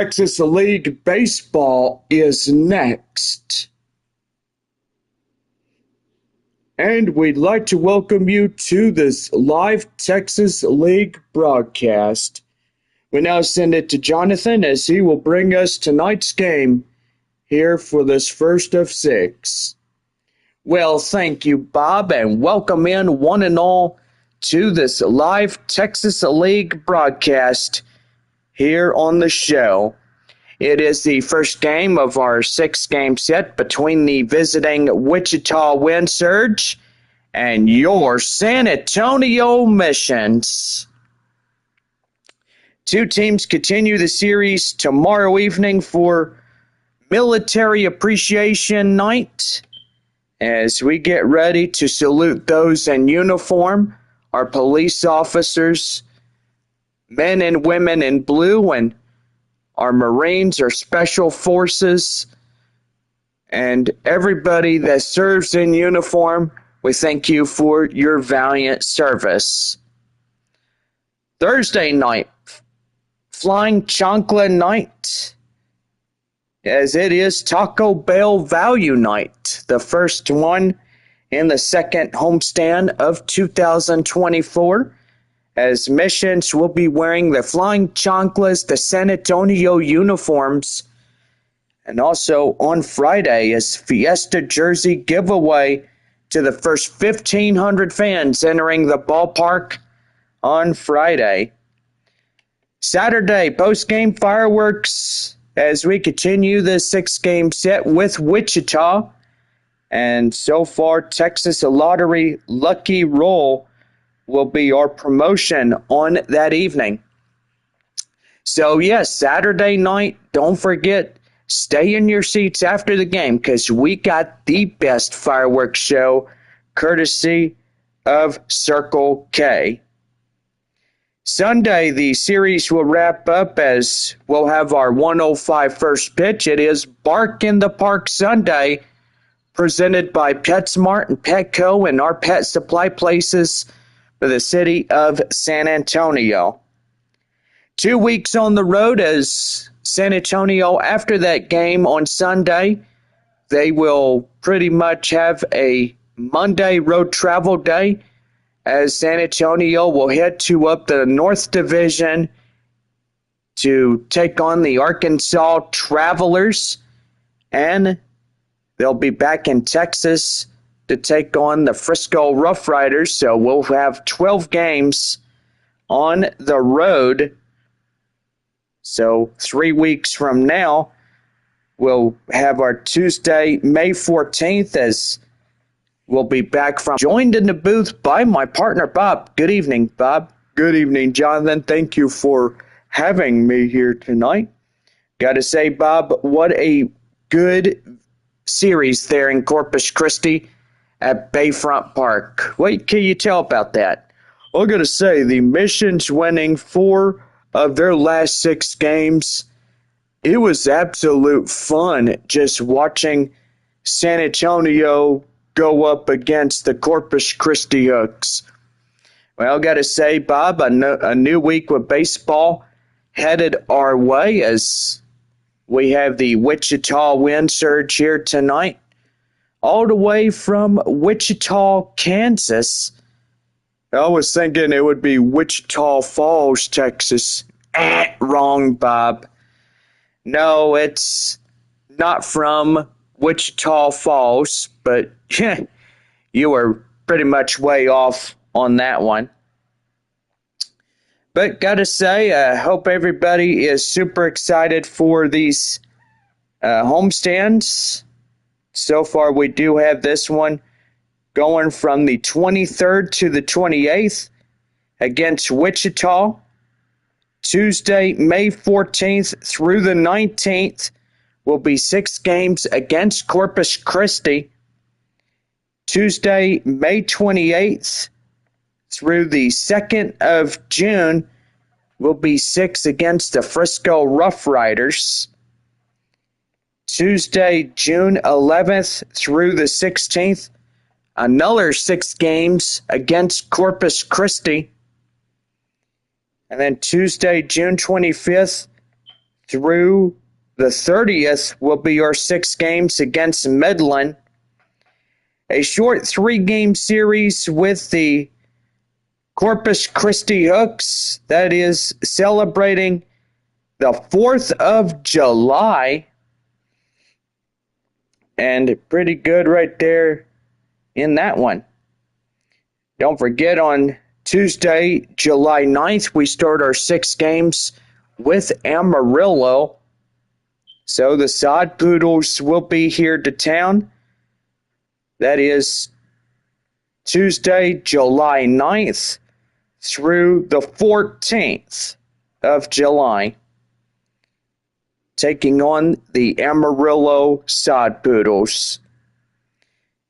Texas League Baseball is next. And we'd like to welcome you to this live Texas League broadcast. We now send it to Jonathan as he will bring us tonight's game here for this first of six. Well, thank you, Bob, and welcome in one and all to this live Texas League broadcast here on the show. It is the first game of our six-game set between the visiting Wichita Wind Surge and your San Antonio Missions. Two teams continue the series tomorrow evening for Military Appreciation Night as we get ready to salute those in uniform, our police officers, men and women in blue, and our Marines, our Special Forces, and everybody that serves in uniform. We thank you for your valiant service. Thursday night, Flying Chancla Night, as it is Taco Bell Value Night, the first one in the second homestand of 2024. As Missions will be wearing the Flying Chanclas, the San Antonio uniforms. And also on Friday is Fiesta Jersey giveaway to the first 1,500 fans entering the ballpark on Friday. Saturday, post-game fireworks as we continue the six-game set with Wichita. And so far, Texas Lottery Lucky Roll will be our promotion on that evening. So yes, Saturday night, don't forget, stay in your seats after the game because we got the best fireworks show courtesy of Circle K. Sunday, the series will wrap up as we'll have our 1:05 first pitch. It is Bark in the Park Sunday, presented by PetSmart and Petco and our pet supply places for the city of San Antonio. 2 weeks on the road as San Antonio, after that game on Sunday, they will pretty much have a Monday road travel day as San Antonio will head to up the North Division to take on the Arkansas Travelers, and they'll be back in Texas to take on the Frisco Rough Riders. So we'll have 12 games on the road. So 3 weeks from now, we'll have our Tuesday, May 14th, as we'll be back from joined in the booth by my partner, Bob. Good evening, Bob. Good evening, Jonathan. Thank you for having me here tonight. Got to say, Bob, what a good series there in Corpus Christi at Bayfront Park. What can you tell about that? I'm going to say the Missions winning 4 of their last 6 games. It was absolute fun just watching San Antonio go up against the Corpus Christi Hooks. Well, got to say, Bob, a new week with baseball headed our way as we have the Wichita Wind Surge here tonight, all the way from Wichita, Kansas. I was thinking it would be Wichita Falls, Texas. Wrong, Bob. No, it's not from Wichita Falls, but you were pretty much way off on that one. But gotta say, I hope everybody is super excited for these homestands. So far, we do have this one going from the 23rd to the 28th against Wichita. Tuesday, May 14th through the 19th will be 6 games against Corpus Christi. Tuesday, May 28th through the 2nd of June will be 6 against the Frisco Rough Riders. Tuesday, June 11th through the 16th, another 6 games against Corpus Christi. And then Tuesday, June 25th through the 30th will be our 6 games against Midland. A short 3-game series with the Corpus Christi Hooks. That is celebrating the 4th of July. And pretty good right there in that one. Don't forget, on Tuesday, July 9th, we start our 6 games with Amarillo. So the Sod Poodles will be here to town. That is Tuesday, July 9th through the 14th of July, taking on the Amarillo Sod Poodles.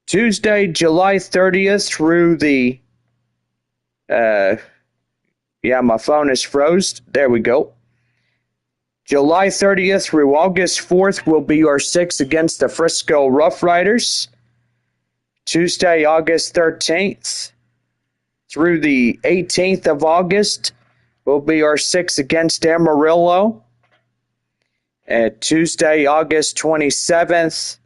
Tuesday, July 30th through the, my phone is froze. There we go. July 30th through August 4th will be our 6 against the Frisco Rough Riders. Tuesday, August 13th through the 18th of August will be our 6 against Amarillo. And Tuesday, August 27th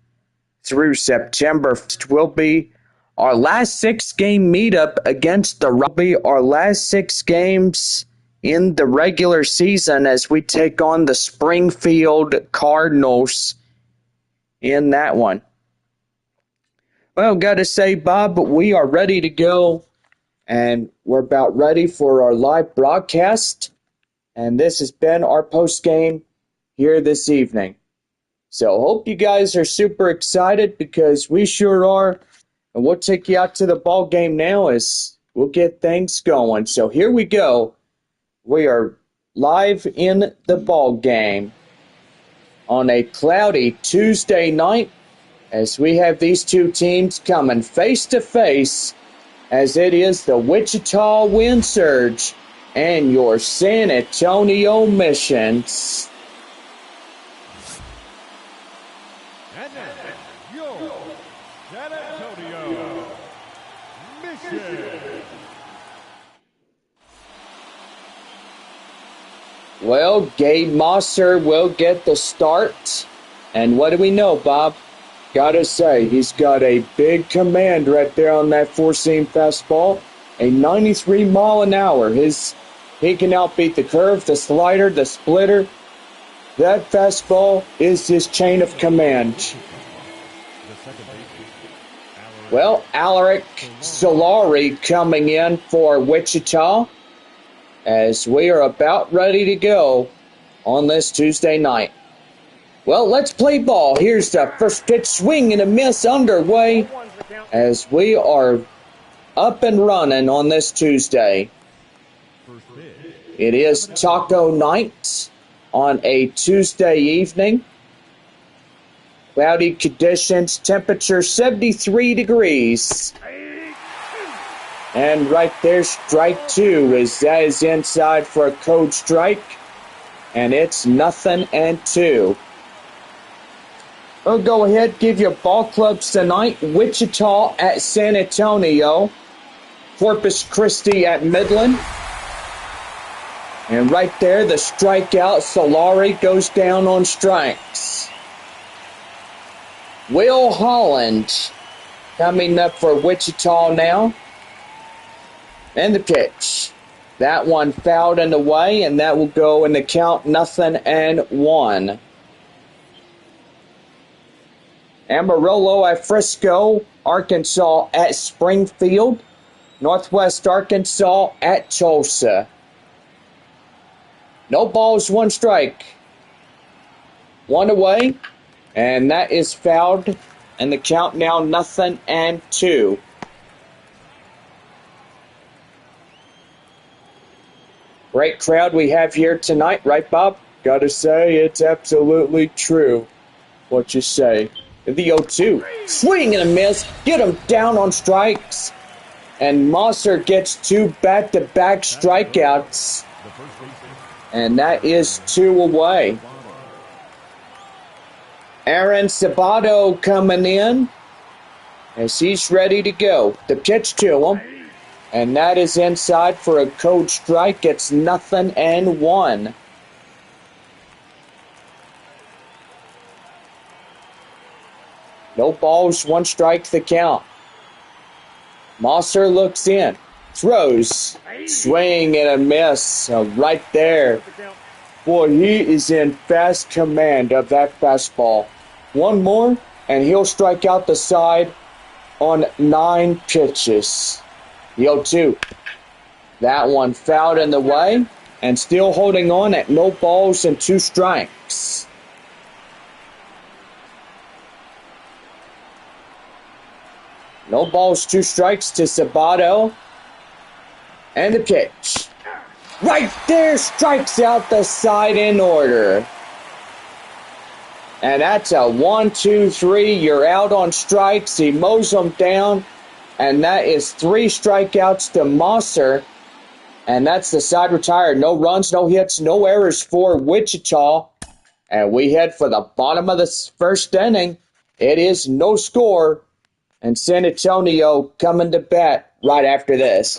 through September 1st will be our last 6-game meetup against the Rugby. Our last 6 games in the regular season as we take on the Springfield Cardinals in that one. Well, got to say, Bob, we are ready to go, and we're about ready for our live broadcast. And this has been our post game here this evening. So hope you guys are super excited, because we sure are. And we'll take you out to the ball game now as we'll get things going. So here we go. We are live in the ball game on a cloudy Tuesday night, as we have these two teams coming face to face, as it is the Wichita Wind Surge and your San Antonio Missions. And now, your San Antonio Missions. Well, Gabe Mosser will get the start. And what do we know, Bob? Gotta say, he's got a big command right there on that four-seam fastball. A 93 mile an hour. He can outbeat the curve, the slider, the splitter. That fastball is his chain of command. Well, Alaric Solari coming in for Wichita, as we are about ready to go on this Tuesday night. Well, let's play ball. Here's the first pitch, swing and a miss underway, as we are up and running on this Tuesday. It is taco night on a Tuesday evening. Cloudy conditions, temperature 73 degrees. And right there, strike 2, as that is inside for a code strike. And it's 0-2. We'll go ahead, give you ball clubs tonight. Wichita at San Antonio. Corpus Christi at Midland. And right there, the strikeout, Solari goes down on strikes. Will Holland coming up for Wichita now. And the pitch. That one fouled and away, and that will go in the count 0-1. Amarillo at Frisco, Arkansas at Springfield, Northwest Arkansas at Tulsa. No balls, 1 strike. 1 away, and that is fouled, and the count now 0-2. Great crowd we have here tonight, right, Bob? Gotta say, it's absolutely true what you say. The 0-2. Swing and a miss. Get him down on strikes. And Mosser gets 2 back-to-back strikeouts. And that is 2 away. Aaron Sabato coming in as he's ready to go. The pitch to him. And that is inside for a code strike. It's 0-1. No balls, 1 strike the count. Mosser looks in, throws, swing and a miss right there. Boy, he is in fast command of that fastball. 1 more, and he'll strike out the side on 9 pitches. 0-2. That one fouled in the way, and still holding on at no balls and 2 strikes. No balls, 2 strikes to Sabato. And the pitch. Right there, strikes out the side in order. And that's a 1-2-3. You're out on strikes. He mows them down. And that is 3 strikeouts to Mosser. And that's the side retired. No runs, no hits, no errors for Wichita. And we head for the bottom of the first inning. It is no score. And San Antonio coming to bat right after this.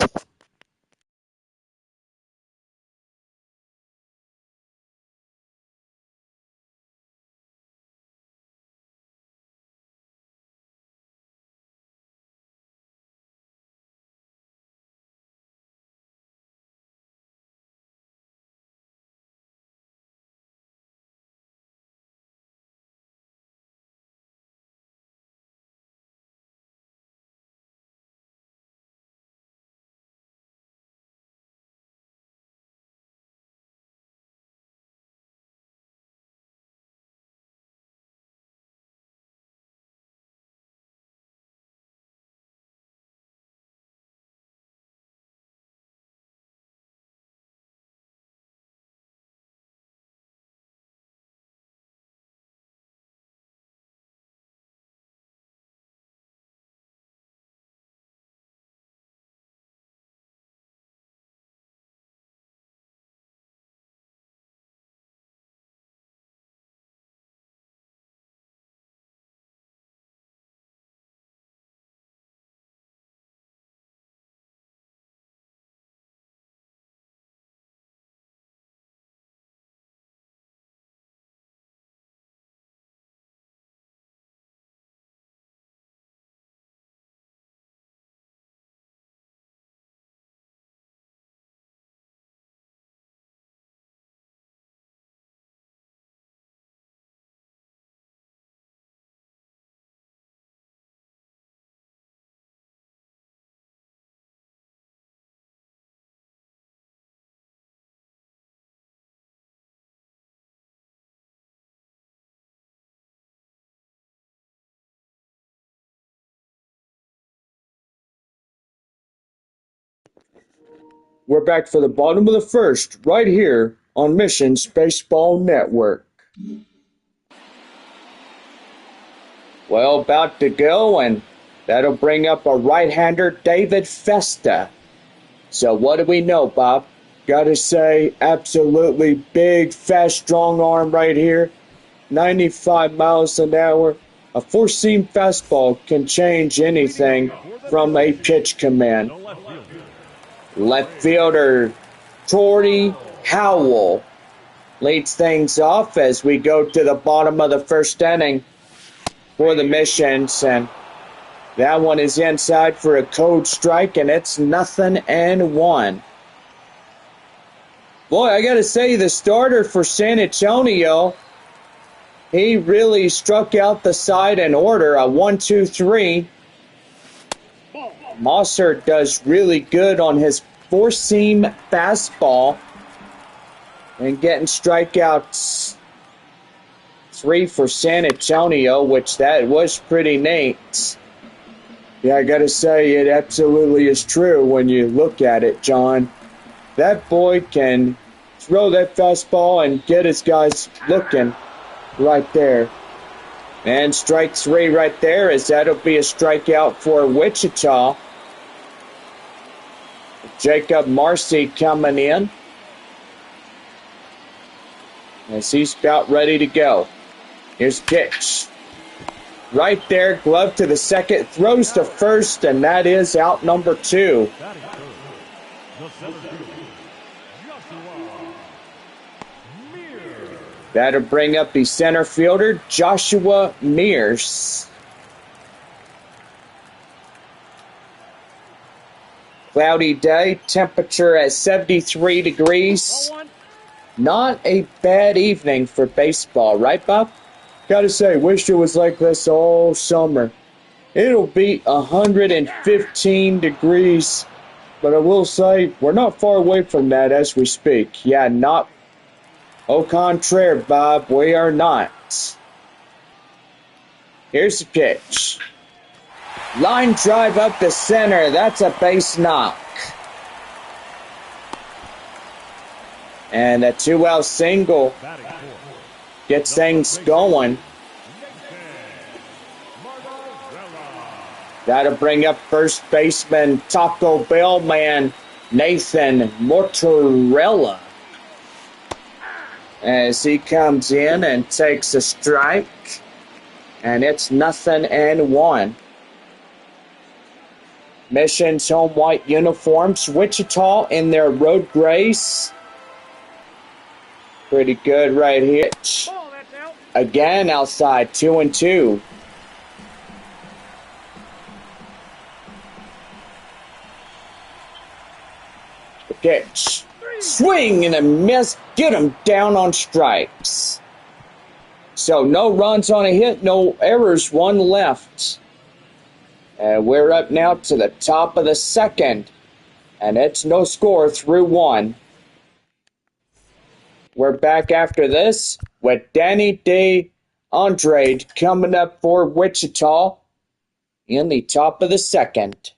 We're back for the bottom of the first, right here on Missions Baseball Network. Well, about to go, and that'll bring up a right-hander, David Festa. So what do we know, Bob? Gotta say, absolutely big, fast, strong arm right here. 95 miles an hour. A 4-seam fastball can change anything from a pitch command. Left fielder Torrey Howell leads things off as we go to the bottom of the first inning for the Missions, and that one is inside for a cold strike, and it's 0-1. Boy, I gotta say, the starter for San Antonio, he really struck out the side in order, a 1-2-3. Mosser does really good on his 4-seam fastball and getting strikeouts 3 for San Antonio, which that was pretty neat. Yeah, I gotta say, it absolutely is true when you look at it, John. That boy can throw that fastball and get his guys looking right there. And strike 3 right there, as that'll be a strikeout for Wichita. Jacob Marcy coming in as he's about ready to go. Here's pitch. Right there, glove to the second, throws to first, and that is out number 2. That'll bring up the center fielder, Joshua Mears. Cloudy day, temperature at 73 degrees. Not a bad evening for baseball, right, Bob? Gotta say, wish it was like this all summer. It'll be 115 degrees, but I will say, we're not far away from that as we speak. Yeah, not. Au contraire, Bob, we are not. Here's the pitch. Line drive up the center. That's a base knock. And a 2-out single gets things going. That'll bring up first baseman Taco Bell man Nathan Mortarella as he comes in and takes a strike. And it's 0-1. Mission's home white uniforms. Wichita in their road grays. Pretty good right here. Again outside, 2-2. The pitch. Swing and a miss. Get him down on strikes. So no runs on a hit, no errors, one left. And we're up now to the top of the second. And it's no score through one. We're back after this with Danny D. Andrade coming up for Wichita in the top of the second.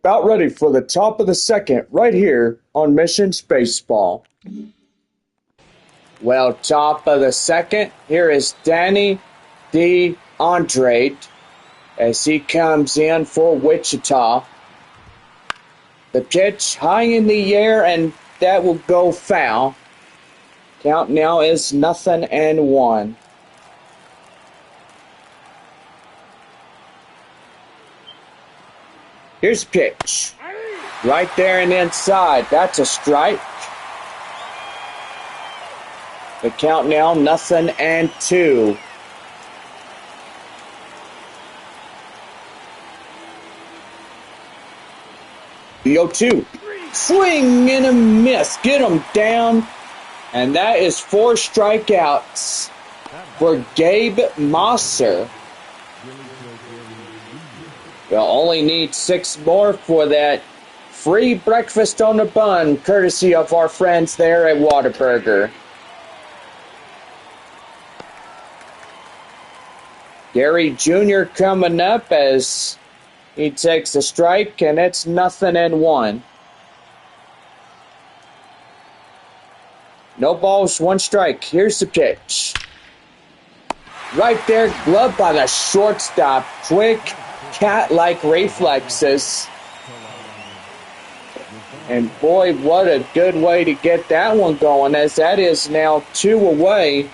About ready for the top of the second right here on Missions Baseball. Well, top of the second, here is Danny D. Andrade as he comes in for Wichita. The pitch high in the air, and that will go foul. Count now is 0-1. Here's a pitch. Right there and inside. That's a strike. The count now 0-2. The 0-2. Swing and a miss. Get him down. And that is 4 strikeouts for Gabe Mosser. We'll only need 6 more for that free breakfast on the bun, courtesy of our friends there at Whataburger. Gary Jr. coming up as he takes a strike, and it's 0-1. No balls, 1 strike. Here's the pitch. Right there, gloved by the shortstop. Quick, cat-like reflexes. And boy, what a good way to get that one going, as that is now 2 away.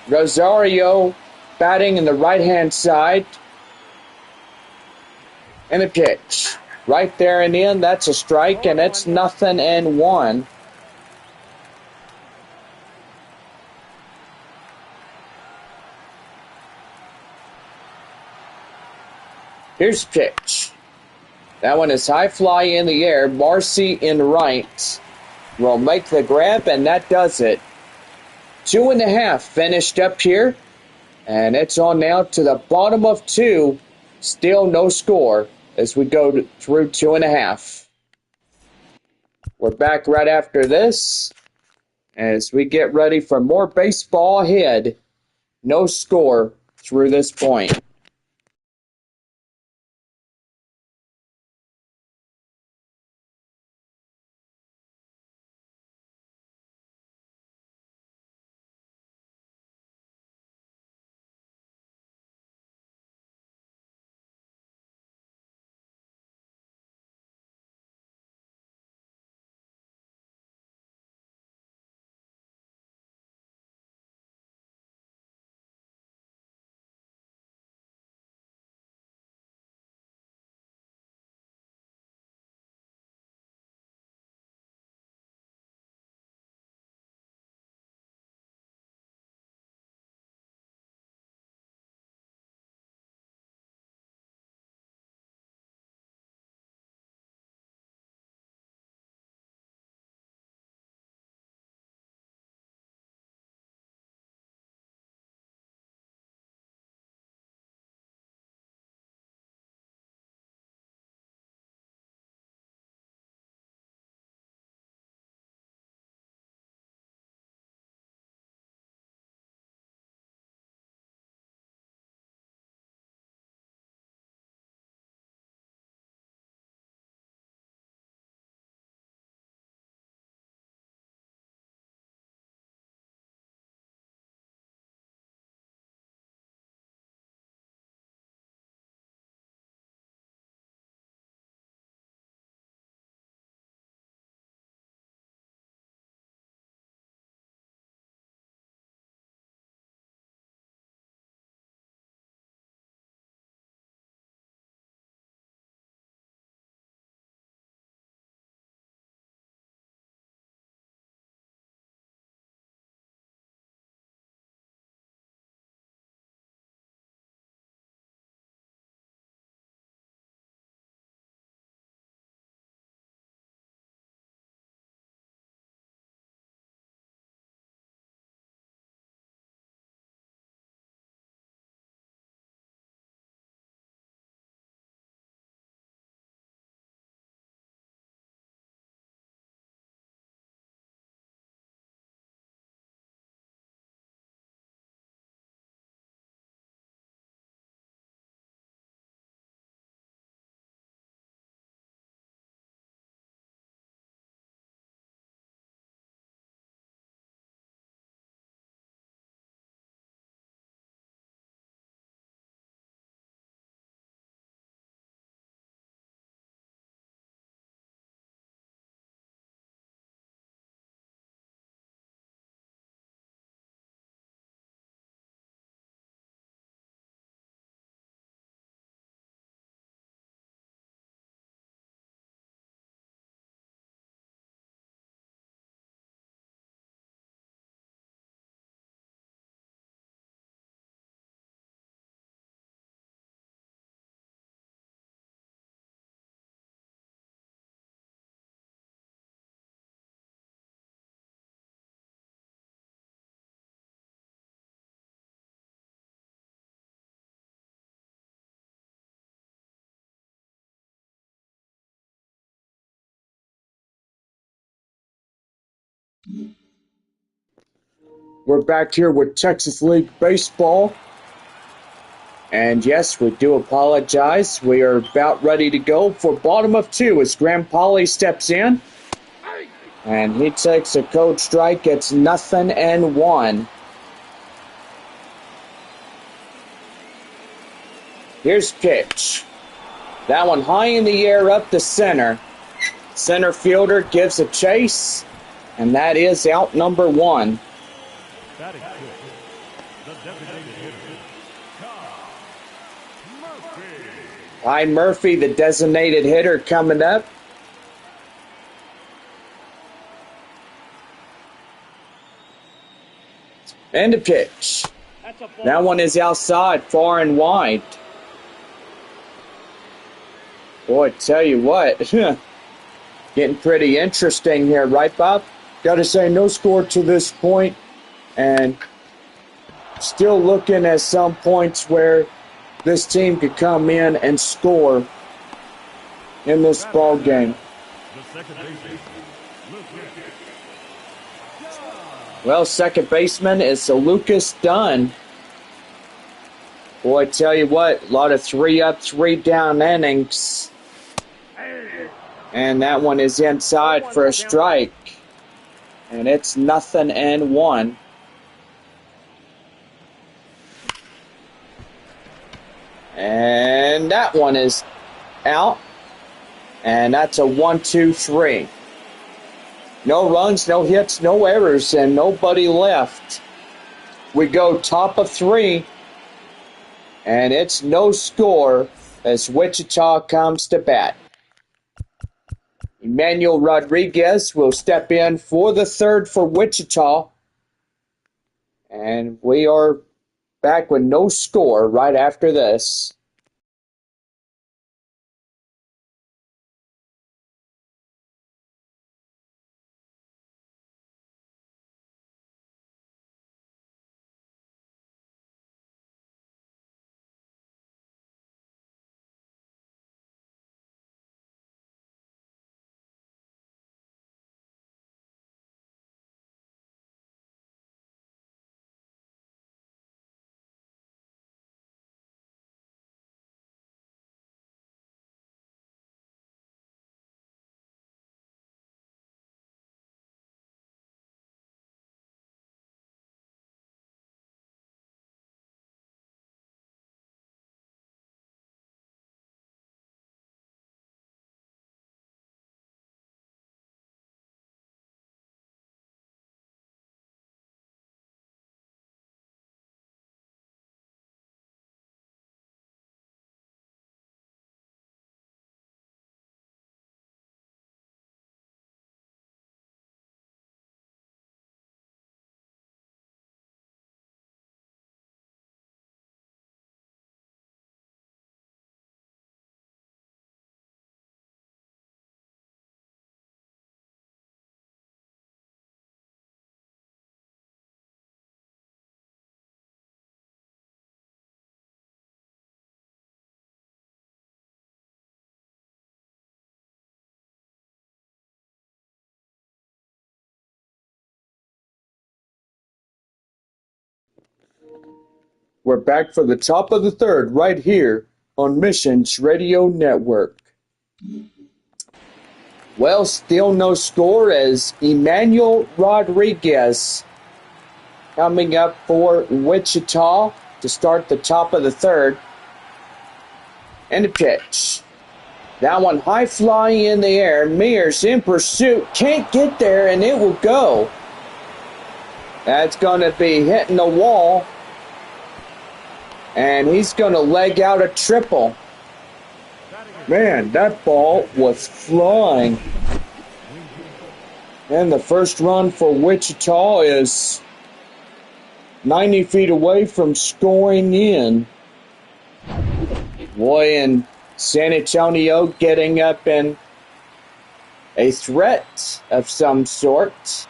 Rosario batting in the right-hand side. And a pitch. Right there and in, that's a strike, and it's 0-1. Here's pitch. That one is high fly in the air. Marcy in right will make the grab, and that does it. 2.5 finished up here, and it's on now to the bottom of 2. Still no score as we go through 2.5. We're back right after this as we get ready for more baseball ahead. No score through this point. We're back here with Texas League Baseball. And yes, we do apologize. We are about ready to go for bottom of 2 as Graham Polly steps in. And he takes a cold strike. It's 0-1. Here's pitch. That one high in the air up the center. Center fielder gives a chase, and that is out number 1. Batting fifth, the designated hitter, Murphy. Ty Murphy, the designated hitter, coming up. And a pitch. That one is outside, far and wide. Boy, tell you what, getting pretty interesting here, right, Bob? Got to say, no score to this point, and still looking at some points where this team could come in and score in this ball game. Well, second baseman is Lucas Dunn. Boy, tell you what, a lot of 3 up, 3 down innings. And that one is inside for a strike. And it's 0-1. And that one is out. And that's a 1-2-3. No runs, no hits, no errors, and nobody left. We go top of 3. And it's no score as Wichita comes to bat. Emmanuel Rodriguez will step in for the third for Wichita. And we are back with no score right after this. We're back for the top of the third right here on Missions Radio Network. Well, still no score as Emmanuel Rodriguez coming up for Wichita to start the top of the third. And a pitch. That one high fly in the air. Mears in pursuit. Can't get there, and it will go. That's going to be hitting the wall. And he's going to leg out a triple. Man, that ball was flying. And the first run for Wichita is 90 feet away from scoring in. Boy, and San Antonio getting up in a threat of some sort.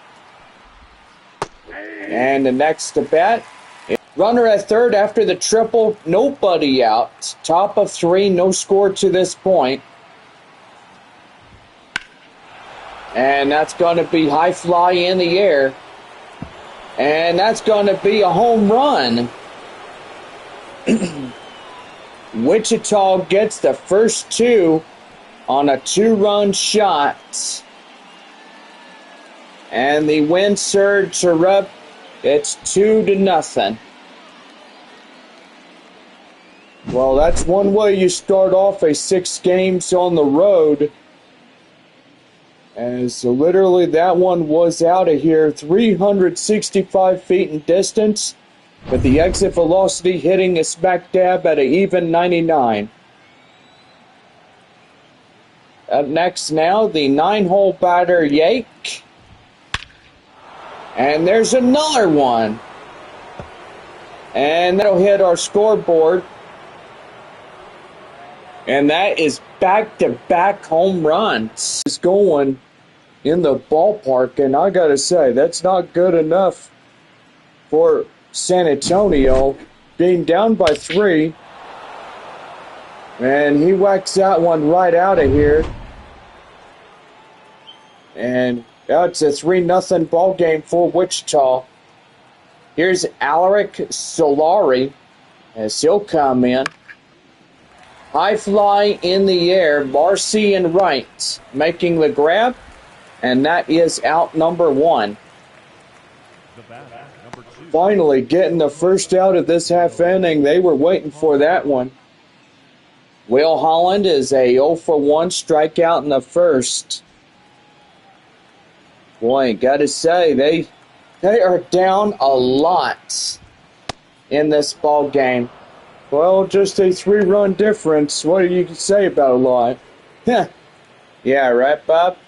And the next to bat. Runner at third after the triple, nobody out. Top of 3, no score to this point. And that's going to be high fly in the air. And that's going to be a home run. Wichita gets the first 2 on a 2-run shot. And the wind surge are up. It's 2-0. Well, that's one way you start off a 6 games on the road. And so literally that one was out of here 365 feet in distance, with the exit velocity hitting a smack dab at an even 99. Up next now, the 9-hole batter Yake. And there's another one. And that'll hit our scoreboard. And that is back-to-back home runs. It's going in the ballpark, and I gotta say, that's not good enough for San Antonio, being down by 3. And he whacks that one right out of here. And it's a 3-0 ball game for Wichita. Here's Alaric Solari as he'll come in. High fly in the air, Marcy and right making the grab, and that is out number 1. Finally getting the first out of this half inning. They were waiting for that one. Will Holland is a 0 for 1 strikeout in the first. Boy, gotta say, they are down a lot in this ball game. Well, just a 3-run difference. What do you say about a lot? Yeah, right, Bob?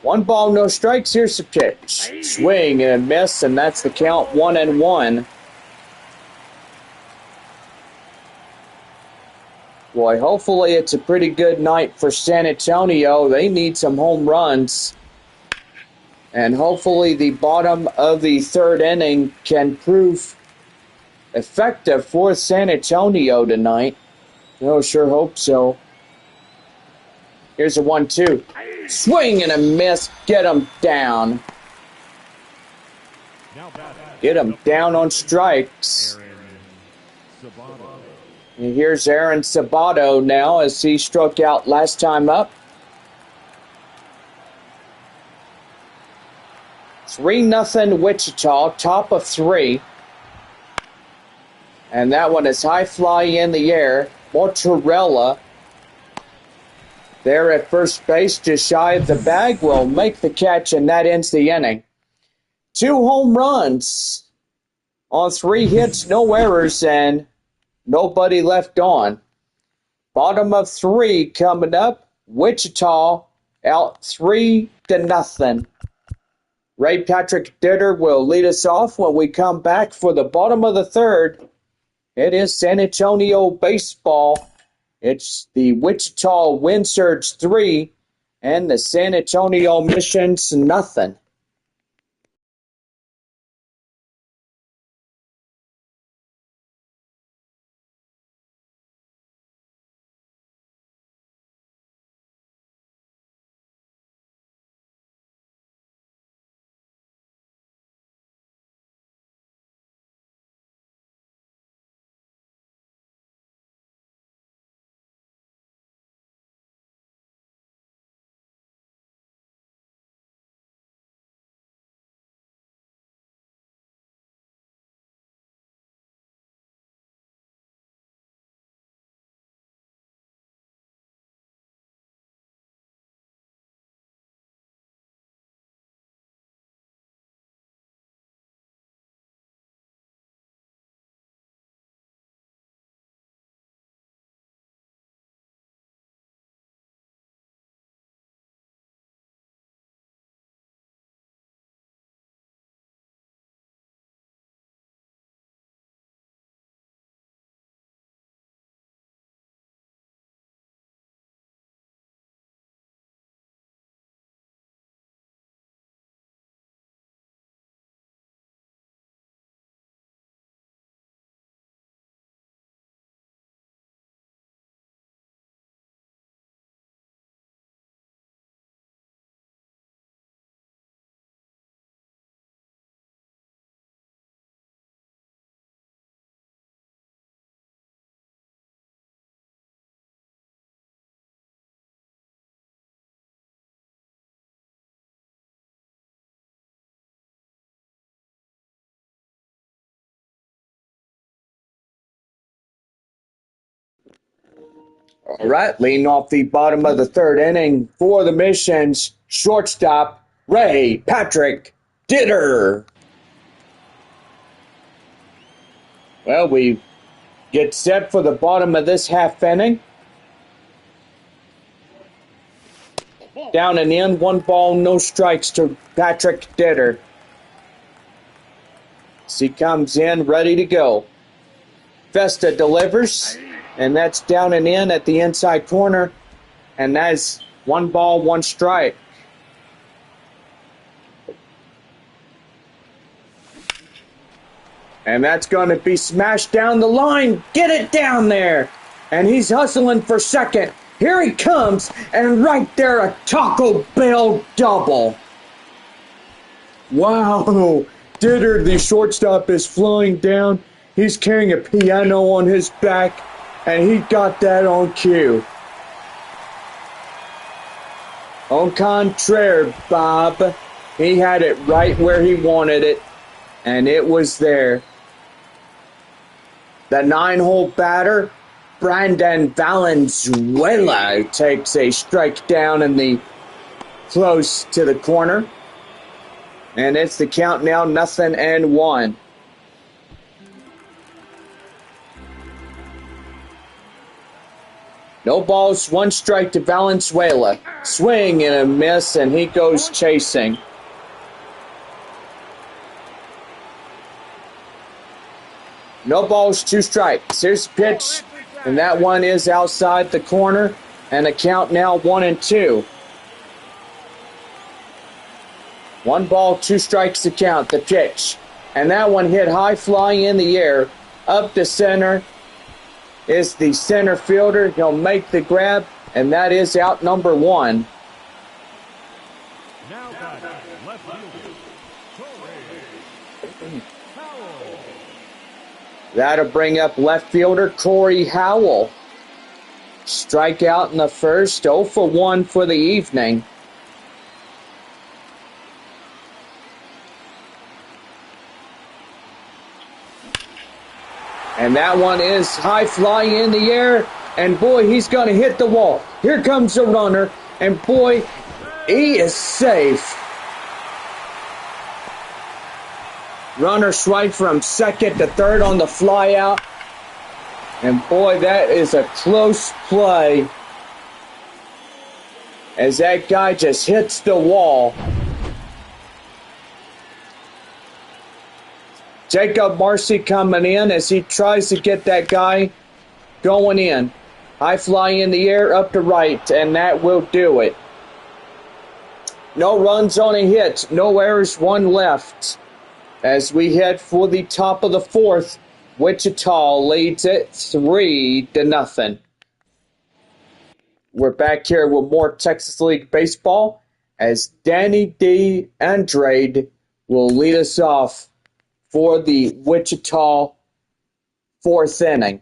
1 ball, no strikes. Here's the pitch. Swing and a miss, and that's the count, 1-1. Boy, hopefully it's a pretty good night for San Antonio. They need some home runs. And hopefully the bottom of the 3rd inning can prove effective for San Antonio tonight. Oh, sure hope so. Here's a 1-2. Swing and a miss. Get him down. Get him down on strikes. And here's Aaron Sabato now as he struck out last time up. 3-0 Wichita, top of 3. And that one is high fly in the air. Mortarella there at first base, just shy of the bag, will make the catch, and that ends the inning. 2 home runs on 3 hits, no errors, and nobody left on. Bottom of 3 coming up. Wichita out 3-0. Ray Patrick Ditter will lead us off when we come back for the bottom of the 3rd. It is San Antonio baseball. It's the Wichita Wind Surge 3 and the San Antonio Missions nothing. All right, leading off the bottom of the third inning for the Missions, shortstop Ray Patrick Ditter. Well, we get set for the bottom of this half inning. Down and in, 1 ball, no strikes to Patrick Ditter. As he comes in ready to go. Vesta delivers, and that's down and in at the inside corner, and that's 1 ball, 1 strike. And that's going to be smashed down the line. Get it down there. And he's hustling for second. Here he comes, and right there, a Taco Bell double. Wow. Ditter, the shortstop, is flying down. He's carrying a piano on his back, and he got that on cue. Au contraire, Bob. He had it right where he wanted it, and it was there. The 9-hole batter, Brandon Valenzuela, takes a strike down in the close to the corner. And it's the count now, 0-1. No balls, 1 strike to Valenzuela. Swing and a miss, and he goes chasing. No balls, 2 strikes. Here's the pitch, and that one is outside the corner, and the count now 1-2. 1 ball, 2 strikes to count, the pitch. And that one hit high, flying in the air. Up to center is the center fielder. He'll make the grab, and that is out number 1. Now batting, left fielder, Torrey Howell. That'll bring up left fielder Corey Howell. Strikeout in the first, 0 for 1 for the evening. And that one is high, flying in the air, and boy, he's going to hit the wall. Here comes the runner, and boy, he is safe. Runner swiped from second to third on the fly out. And boy, that is a close play as that guy just hits the wall. Jacob Marcy coming in as he tries to get that guy going in. High fly in the air up to right, and that will do it. No runs on a hit, no errors, 1 left. As we head for the top of the 4th, Wichita leads it 3-0. We're back here with more Texas League baseball as Danny D. Andrade will lead us off for the Wichita 4th inning.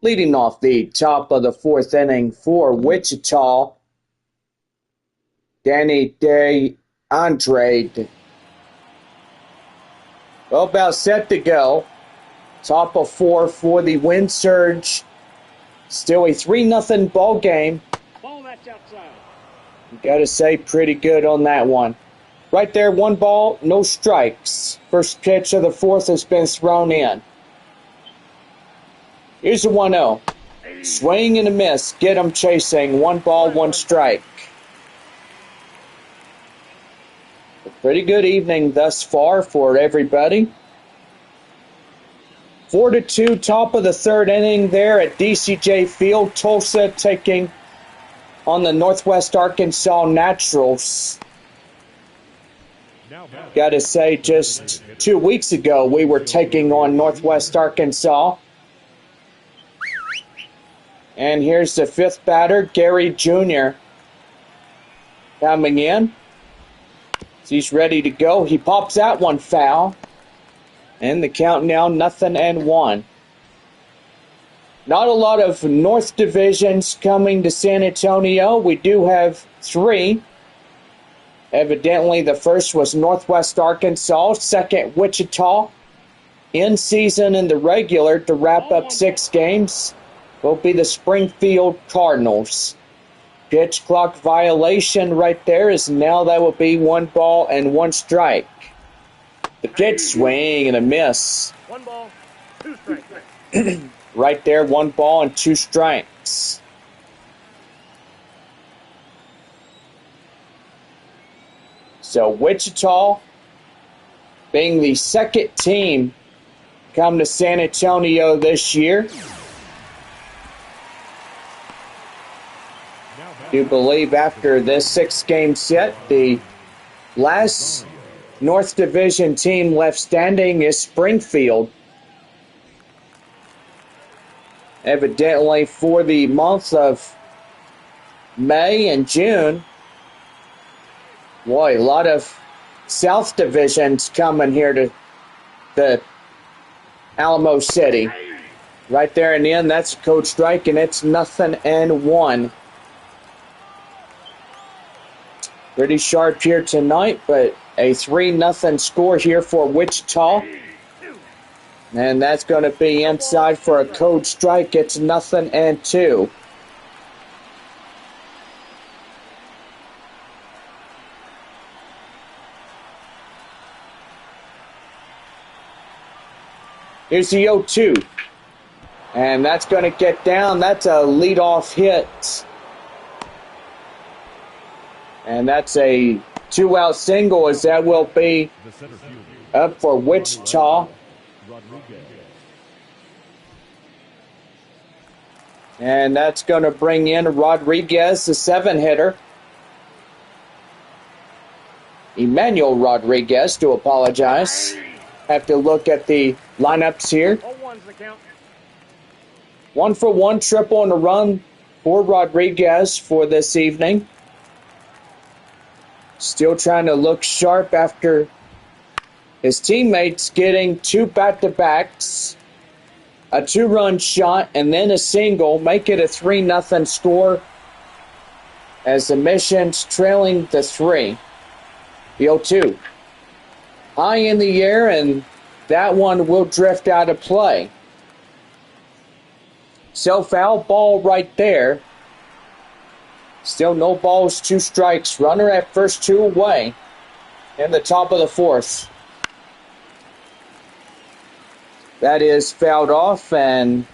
Leading off the top of the fourth inning for Wichita, Danny Day Andrade. Well, about set to go. Top of four for the Wind Surge. Still a 3-0 ball game. Ball that's outside. Got to say, pretty good on that one. Right there, 1 ball, no strikes. First pitch of the fourth has been thrown in. Here's a 1-0. Swing and a miss. Get him chasing. 1 ball, 1 strike. A pretty good evening thus far for everybody. 4-2, top of the third inning there at DCJ Field. Tulsa taking on the Northwest Arkansas Naturals. Got to say, just 2 weeks ago, we were taking on Northwest Arkansas. And here's the 5th batter, Gary Jr. coming in. He's ready to go. He pops that one foul. And the count now 0-1. Not a lot of North divisions coming to San Antonio. We do have 3. Evidently, the first was Northwest Arkansas, second Wichita. In season and the regular to wrap up 6 games will be the Springfield Cardinals. Pitch clock violation right there is now that will be 1 ball and 1 strike. The pitch swing and a miss. 1 ball, 2 strikes. Right there, 1 ball and 2 strikes. So Wichita, being the second team come to San Antonio this year. I do believe after this 6-game set, the last North Division team left standing is Springfield. Evidently for the month of May and June. Boy, a lot of South divisions coming here to the Alamo City. Right there in the end, that's a code strike, and it's 0-1. Pretty sharp here tonight, but a 3-0 score here for Wichita. And that's going to be inside for a code strike. It's 0-2. Here's the 0-2. And that's going to get down. That's a leadoff hit. And that's a 2-out single, as that will be up for Wichita. And that's going to bring in Rodriguez, the 7-hitter. Emmanuel Rodriguez, to apologize. Have to look at the lineups here. 0-1's the count. 1-for-1 triple and a run for Rodriguez for this evening. Still trying to look sharp after his teammates getting 2 back-to-backs, a 2-run shot, and then a single. Make it a 3-0 score as the Mission's trailing the 3. The 0-2. High in the air, and that one will drift out of play. So foul ball right there. Still no balls, 2 strikes. Runner at first, 2 away in the top of the 4th. That is fouled off, and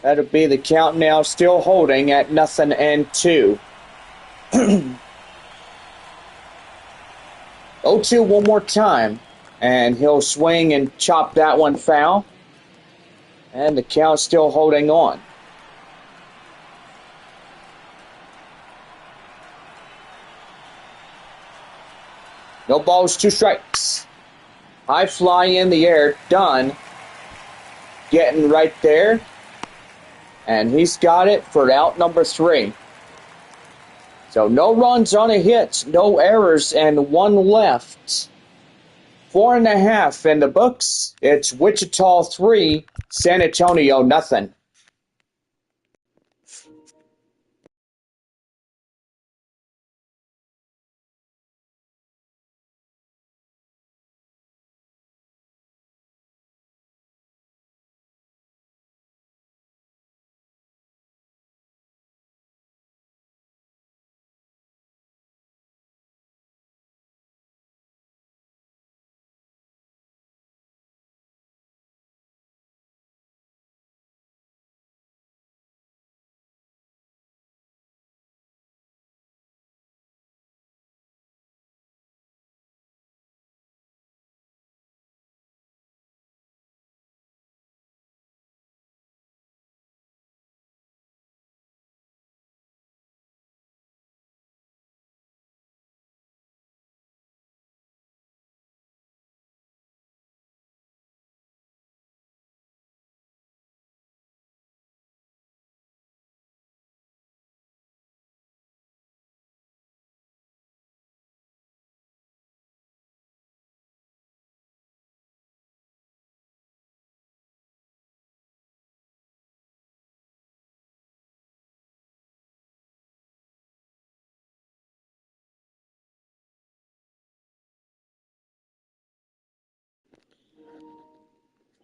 that'll be the count now, still holding at 0-2. 0-2 one more time, and he'll swing and chop that one foul. And the count still holding on. No balls, 2 strikes. High fly in the air, done. Getting right there. And he's got it for out number 3. So no runs on a hit, no errors, and 1 left. 4.5 in the books. It's Wichita 3, San Antonio 0.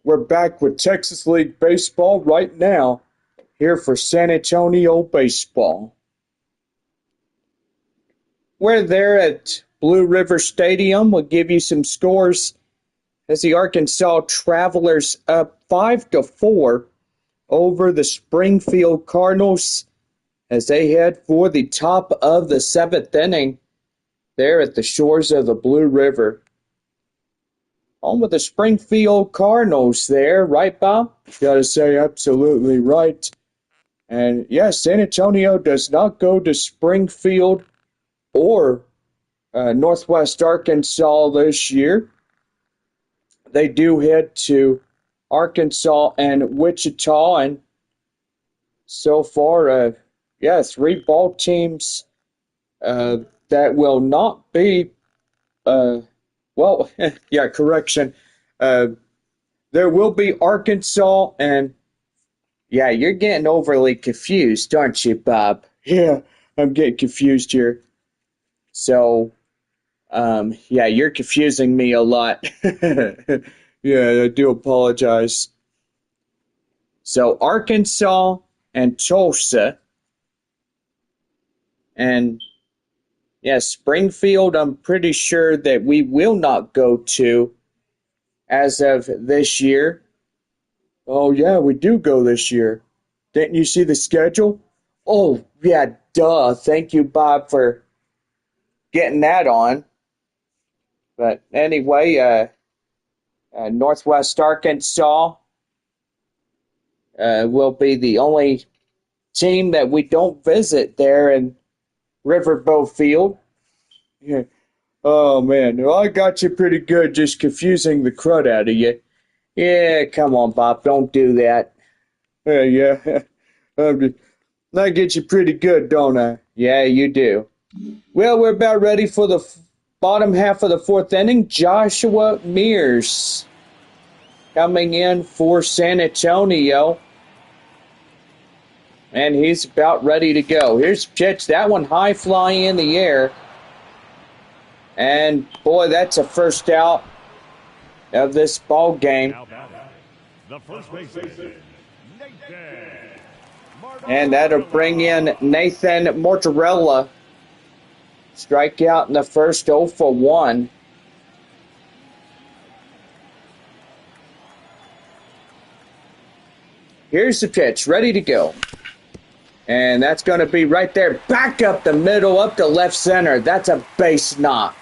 We're back with Texas League Baseball right now, here for San Antonio Baseball. We're there at Blue River Stadium. We'll give you some scores as the Arkansas Travelers up 5-4 over the Springfield Cardinals as they head for the top of the 7th inning there at the shores of the Blue River. Home of the Springfield Cardinals there, right, Bob? Gotta say, absolutely right. And yes, San Antonio does not go to Springfield or Northwest Arkansas this year. They do head to Arkansas and Wichita, and so far, 3 ball teams that will not be, correction. There will be Arkansas and, you're getting overly confused, aren't you, Bob? Yeah, I'm getting confused here. So, you're confusing me a lot. Yeah, I do apologize. So, Arkansas and Tulsa. And, Springfield, I'm pretty sure that we will not go to as of this year. Oh, yeah, we do go this year. Didn't you see the schedule? Oh, yeah, duh. Thank you, Bob, for getting that on. But anyway, Northwest Arkansas will be the only team that we don't visit there in Riverboat Field. Yeah. Oh, man. Well, I got you pretty good just confusing the crud out of you. Yeah, come on, Bob. Don't do that. Yeah. I get you pretty good, don't I? Yeah, you do. Well, we're about ready for the bottom half of the 4th inning. Joshua Mears coming in for San Antonio. And he's about ready to go. Here's pitch. That one high flying in the air. And, boy, that's a first out of this ball game. The first baseman, And that'll bring in Nathan Mortarella. Strikeout in the first, 0 for 1. Here's the pitch, ready to go. And that's going to be right there, back up the middle, up to left center. That's a base knock.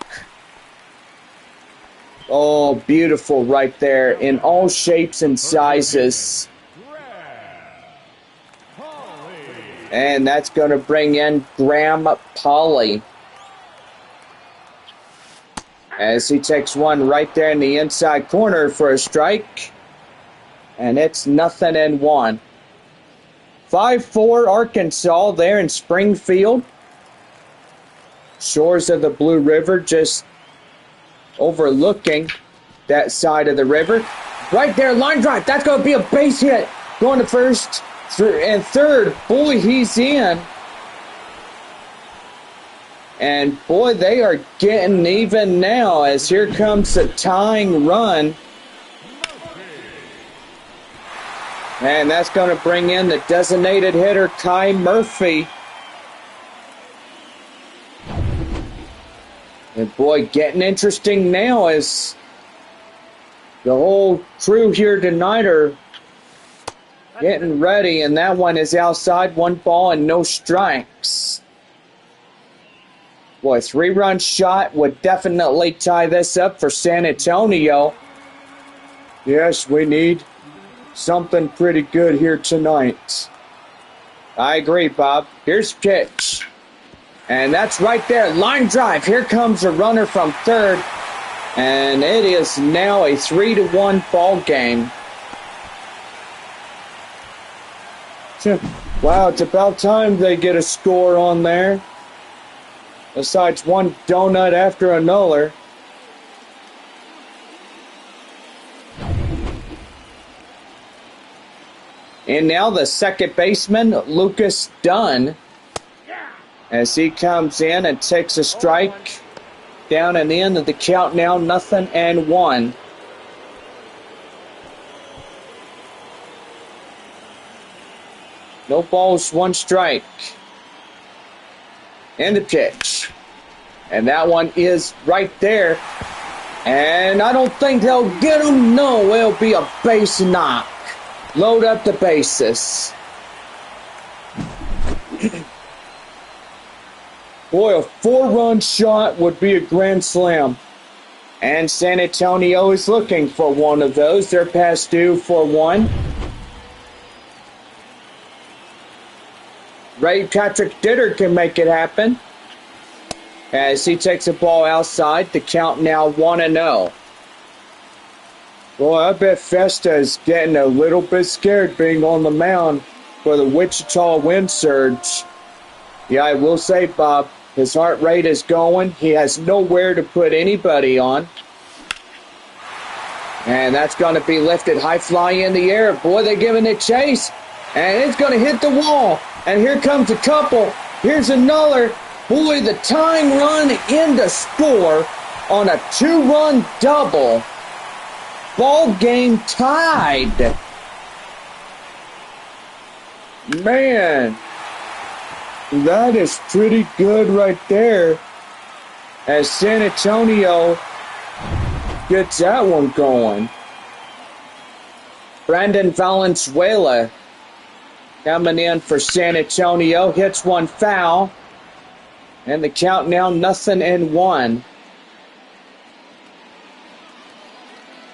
Oh, beautiful right there in all shapes and sizes. And that's going to bring in Graham Polly. As he takes one right there in the inside corner for a strike. And it's 0-1. 5-4 Arkansas there in Springfield. Shores of the Blue River just overlooking that side of the river. Right there, line drive. That's going to be a base hit. Going to first and third. Boy, he's in. And boy, they are getting even now as here comes the tying run. And that's going to bring in the designated hitter, Kai Murphy. And boy, getting interesting now as the whole crew here tonight are getting ready. And that one is outside, 1 ball and no strikes. Boy, 3-run shot would definitely tie this up for San Antonio. Yes, we need something pretty good here tonight. I agree, Bob. Here's pitch. And that's right there. Line drive. Here comes a runner from third. And it is now a 3-1 ball game. Wow, it's about time they get a score on there. Besides one donut after another. And now the second baseman, Lucas Dunn, as he comes in and takes a strike down and in, the count now 0-1. No balls, one strike. And the pitch. And that one is right there. And I don't think they'll get him. No, it'll be a base knock. Load up the bases. Boy, a 4-run shot would be a grand slam. And San Antonio is looking for one of those. They're past due for one. Ray Patrick Ditter can make it happen. As he takes the ball outside, the count now 1-0. Boy, I bet Festa is getting a little bit scared being on the mound for the Wichita Wind Surge. Yeah, I will say, Bob, his heart rate is going. He has nowhere to put anybody on. And that's going to be lifted high fly in the air. Boy, they're giving it chase. And it's going to hit the wall. And here comes a couple. Here's another. Boy, the tying run in to score on a 2-run double. Ball game tied. Man, that is pretty good right there. As San Antonio gets that one going. Brandon Valenzuela coming in for San Antonio. Hits one foul. And the count now 0-1.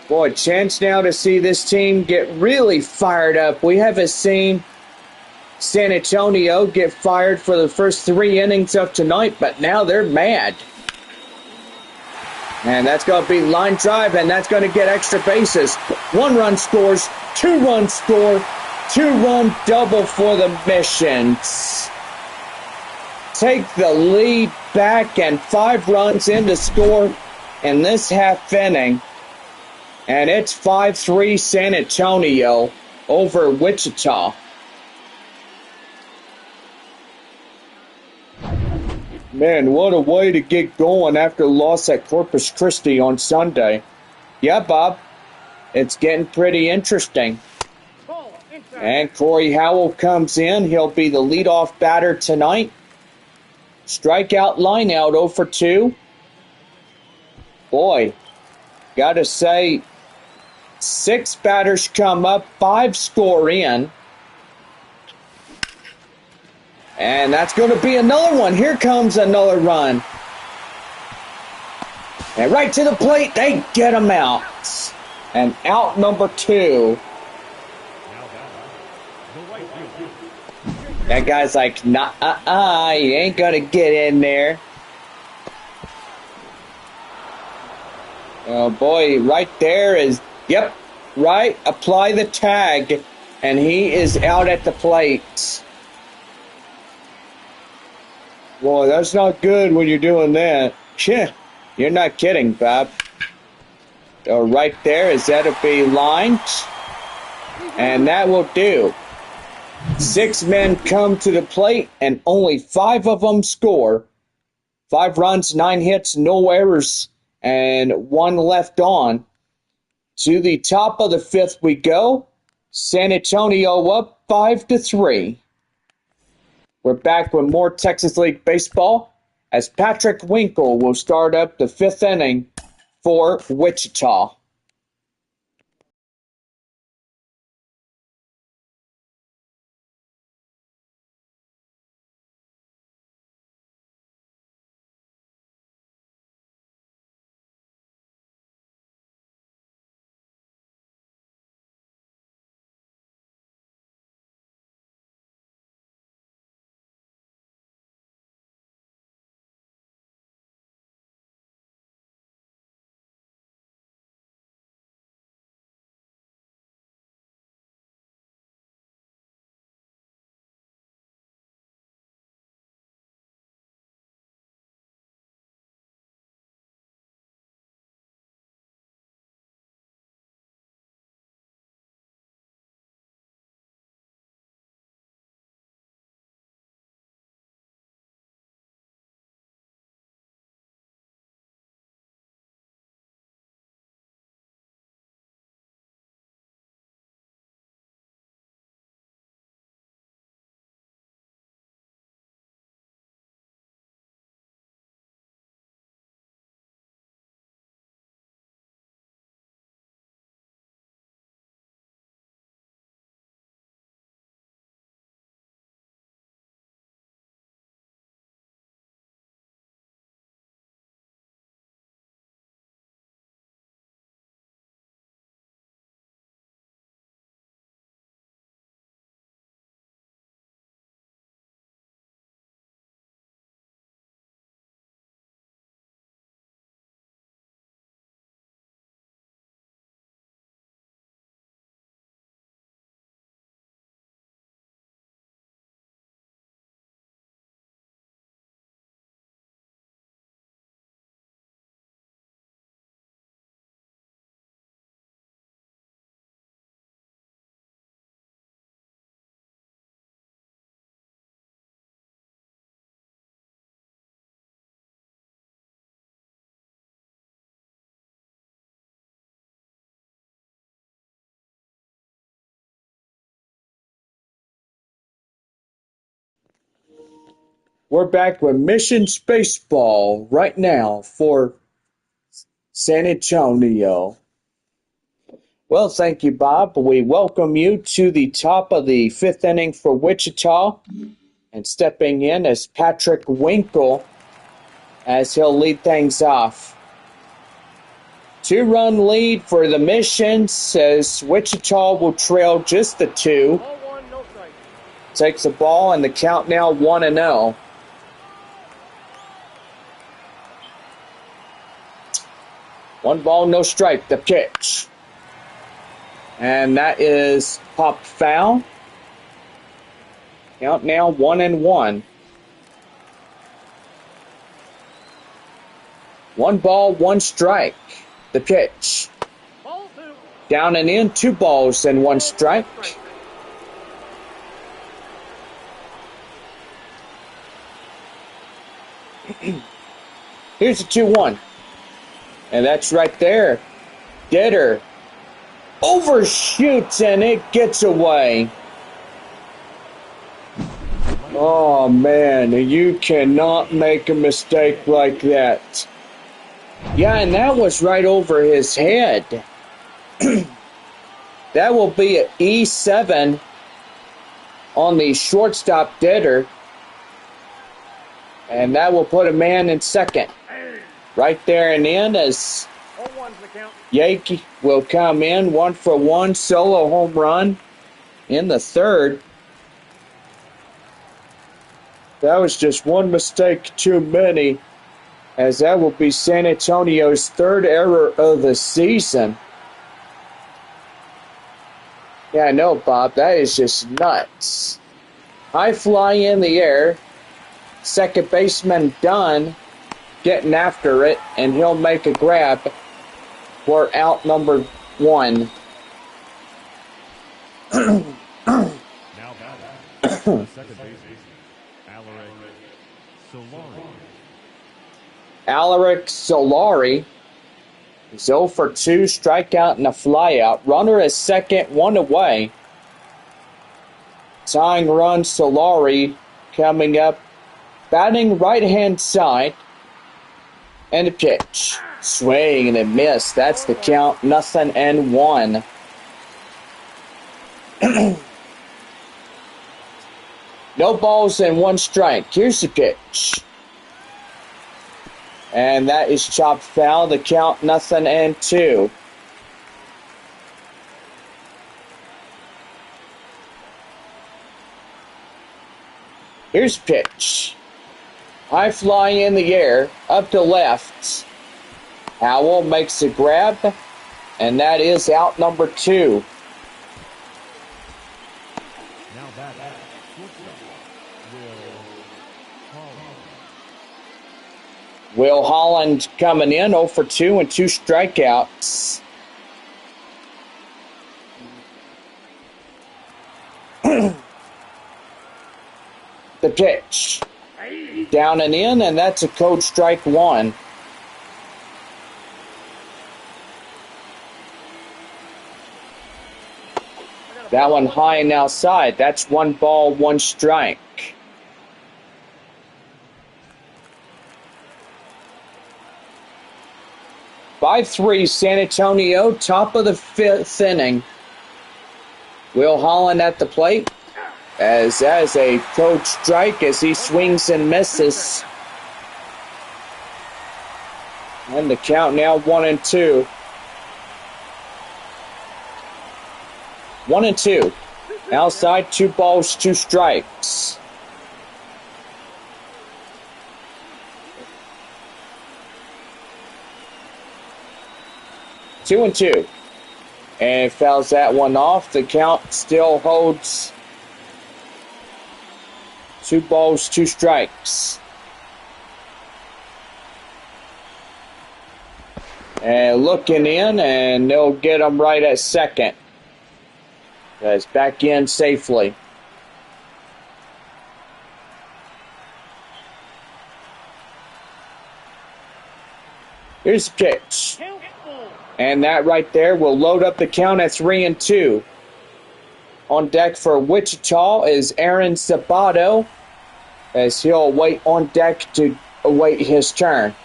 Boy, chance now to see this team get really fired up. We haven't seen San Antonio get fired for the first 3 innings of tonight, but now they're mad. And that's going to be line drive, and that's going to get extra bases. 1-run scores, 2-run score, 2-run double for the Missions. Take the lead back, and 5 runs in to score in this half inning. And it's 5-3 San Antonio over Wichita. Man, what a way to get going after the loss at Corpus Christi on Sunday. Yeah, Bob, it's getting pretty interesting. And Corey Howell comes in. He'll be the leadoff batter tonight. Strikeout line out 0 for 2. Boy, gotta say, 6 batters come up, 5 score in. And that's going to be another one. Here comes another run. And right to the plate, they get him out. And out number 2. That guy's like, nah, you ain't going to get in there. Oh, boy, right there is, yep, right, apply the tag. And he is out at the plate. Boy, that's not good when you're doing that. You're not kidding, Bob. So right there is that'll be lined. And that will do. 6 men come to the plate, and only 5 of them score. 5 runs, 9 hits, no errors, and 1 left on. To the top of the 5th we go. San Antonio up 5-3. We're back with more Texas League baseball as Patrick Winkle will start up the 5th inning for Wichita. We're back with Missions Baseball right now for San Antonio. Well, thank you, Bob. We welcome you to the top of the fifth inning for Wichita. And stepping in is Patrick Winkle as he'll lead things off. 2-run lead for the Missions as Wichita will trail just the 2. Takes the ball and the count now 1-0. One ball, no strike, the pitch. And that is popped foul. Count now 1-1. One ball, one strike, the pitch. Down and in, 2 balls and 1 strike. Here's the 2-1. And that's right there. Getter overshoots and it gets away. Oh man, you cannot make a mistake like that. Yeah, and that was right over his head. That will be an E7 on the shortstop Getter. And that will put a man in second. Right there and in as Yankee will come in 1-for-1 solo home run in the third. That was just one mistake too many, as that will be San Antonio's 3rd error of the season. Yeah, I know, Bob. That is just nuts. High fly in the air. Second baseman Dunn getting after it, and he'll make a grab for out number 1. Now batting, second baseman, Alaric Solari is 0 for 2, strikeout and a flyout. Runner is second, 1 away. Tying run, Solari coming up, batting right-hand side. And a pitch. Swing and a miss. That's the count. 0-1. No balls and 1 strike. Here's the pitch. And that is chopped foul. The count 0-2. Here's pitch. High fly in the air, up to left. Howell makes a grab, and that is out number 2. Now batting, Will Holland coming in 0 for 2 and 2 strikeouts. The pitch. Down and in, and that's a code strike 1. That one high and outside. That's 1 ball, 1 strike. By 3, San Antonio, top of the 5th inning. Will Holland at the plate. As that is a code strike as he swings and misses. And the count now 1-2. 1-2. Outside, 2 balls, 2 strikes. Two and 2. And fouls that one off. The count still holds 2 balls, 2 strikes. And looking in, and they'll get him right at second. That's back in safely. Here's the pitch. And that right there will load up the count at 3-2. On deck for Wichita is Aaron Sabato. as he'll wait on deck to await his turn.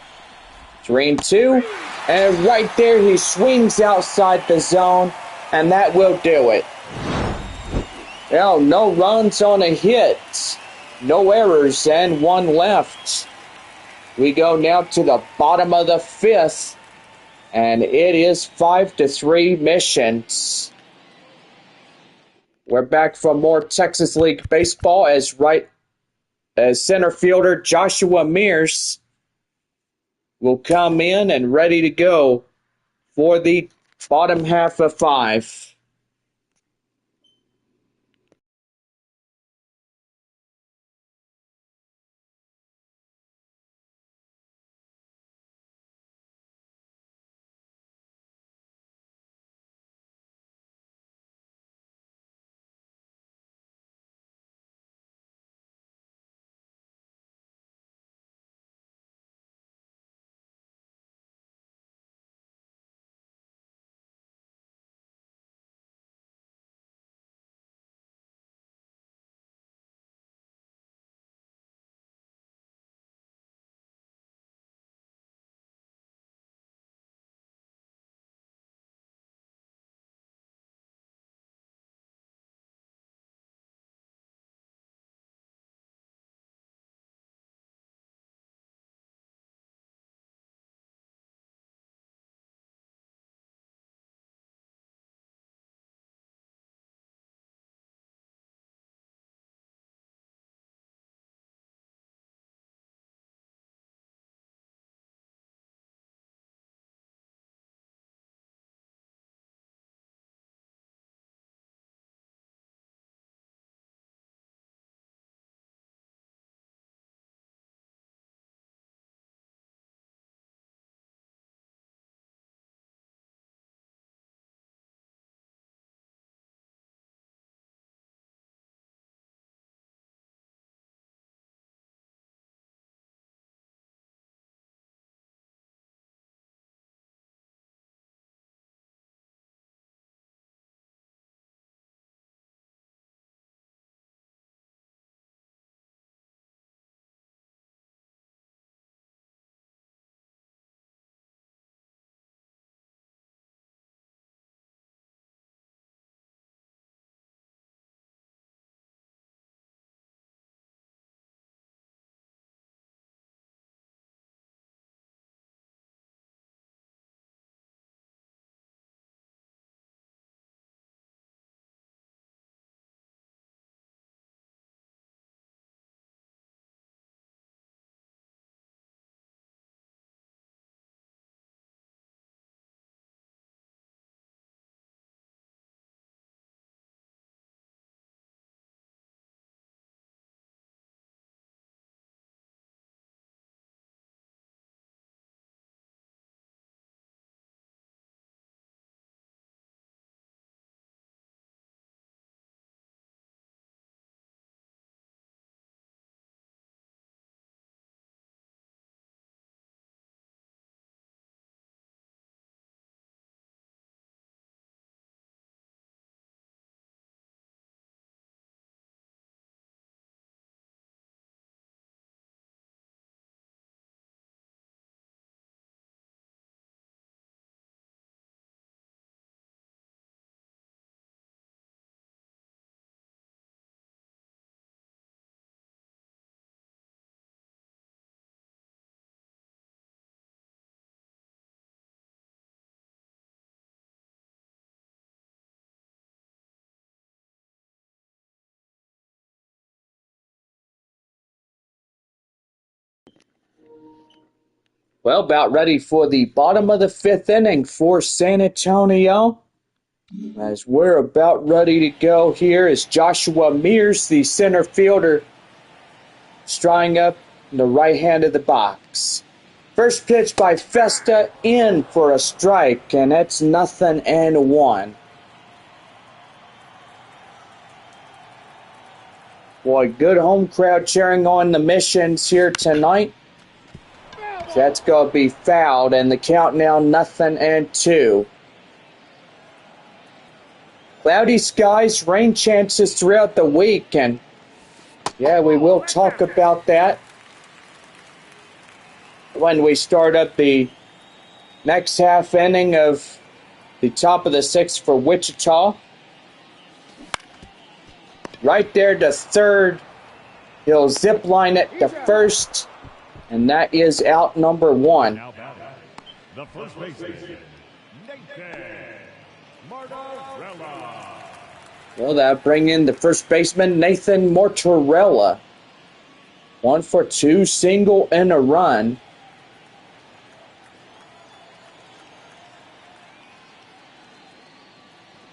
3-2, and right there he swings outside the zone, and that will do it. Well, no runs on a hit, no errors, and one left. We go now to the bottom of the fifth, and it is 5-3 Missions. We're back for more Texas League baseball as center fielder Joshua Mears will come in and ready to go for the bottom half of 5. Well, about ready for the bottom of the fifth inning for San Antonio. As we're about ready to go here is Joshua Mears, the center fielder, striding up in the right hand of the box. First pitch by Festa in for a strike, and that's 0-1. Boy, good home crowd cheering on the Missions here tonight. That's going to be fouled, and the count now 0-2. Cloudy skies, rain chances throughout the week, and Yeah, we will talk about that when we start up the next half inning of the top of the sixth for Wichita. Right there to third. He'll zip line it to first, and that is out number one. Now batting, the first baseman, Nathan Martorella. Well, that'll bring in the first baseman, Nathan Martorella. 1 for 2, single and a run.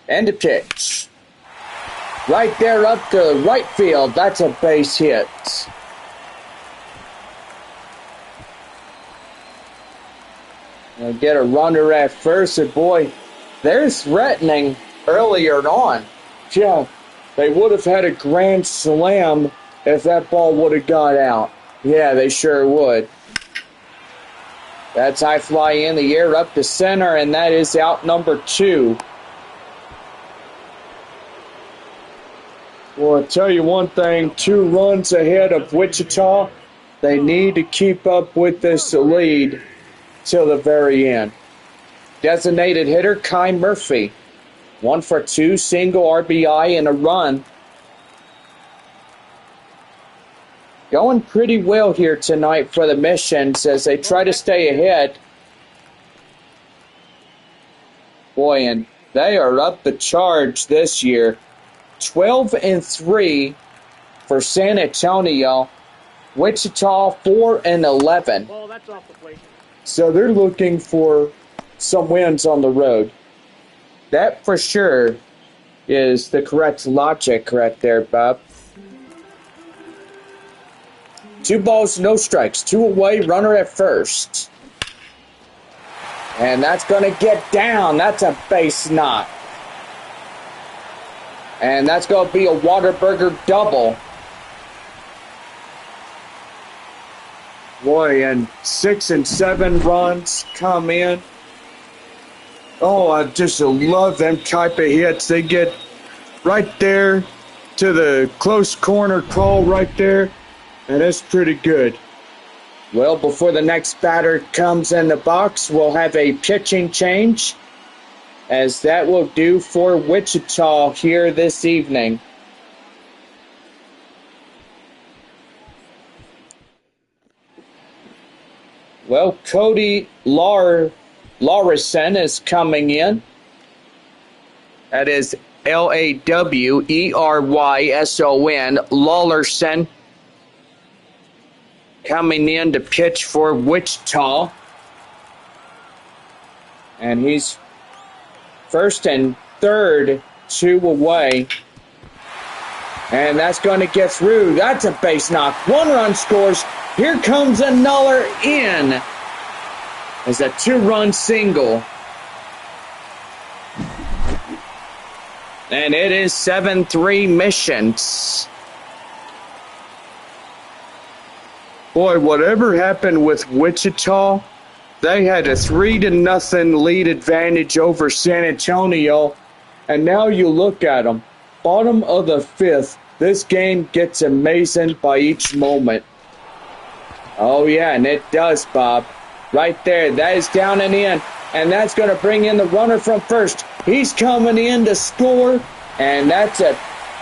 And a pitch. Right there up to right field. That's a base hit. We'll get a runner at first, and boy, they're threatening earlier on. Yeah, they would have had a grand slam if that ball would have got out. Yeah, they sure would. That's high fly in the air up to center, and that is out number 2. Well, I'll tell you one thing, 2 runs ahead of Wichita. They need to keep up with this lead till the very end. Designated hitter, Kai Murphy. 1 for 2, single RBI and a run. Going pretty well here tonight for the Missions as they try to stay ahead. Boy, and they are up the charge this year. 12-3 for San Antonio. Wichita 4-11. Well, that's off the plate. So they're looking for some wins on the road. That for sure is the correct logic right there, Bob. 2 balls, no strikes. 2 away, runner at first. And that's going to get down. That's a base knock. And that's going to be a Waterburger double. Boy, and 6 and 7 runs come in. Oh, I just love them type of hits. They get right there to the close corner call right there, and that's pretty good. Well, before the next batter comes in the box, we'll have a pitching change, as that will do for Wichita here this evening. Well, Cody Larson is coming in. That is Laweyerson. Lawlerson coming in to pitch for Wichita. And he's first and third, 2 away. And that's going to get through. That's a base knock. 1 run scores. Here comes another in. As a 2-run single. And it is 7-3 Missions. Boy, whatever happened with Wichita, they had a 3-0 lead advantage over San Antonio. And now you look at them. Bottom of the 5th. This game gets amazing by each moment. Oh, yeah, and it does, Bob. Right there, that is down and in, and that's going to bring in the runner from first. He's coming in to score, and that's a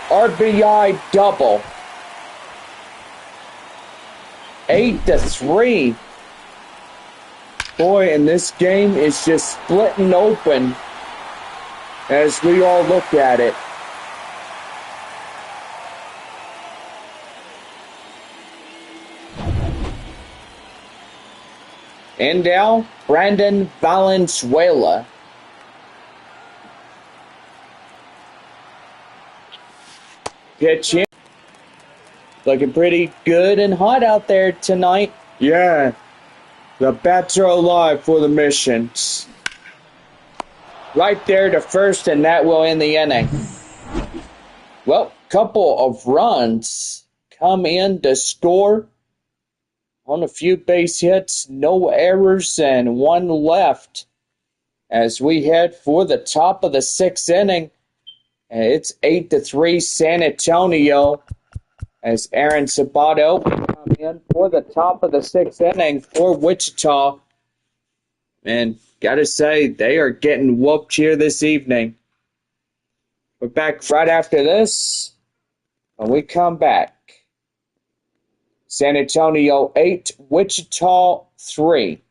RBI double. 8-3. Boy, and this game is just splitting open as we all look at it. And now, Brandon Valenzuela. Pitch in. Looking pretty good and hot out there tonight. Yeah, the bats are alive for the Missions. Right there to first, and that will end the inning. Well, couple of runs come in to score. On a few base hits, no errors, and 1 left as we head for the top of the 6th inning. It's 8-3 San Antonio as Aaron Sabato will come in for the top of the sixth inning for Wichita. And gotta say, they are getting whooped here this evening. We're back right after this when we come back. San Antonio 8, Wichita 3.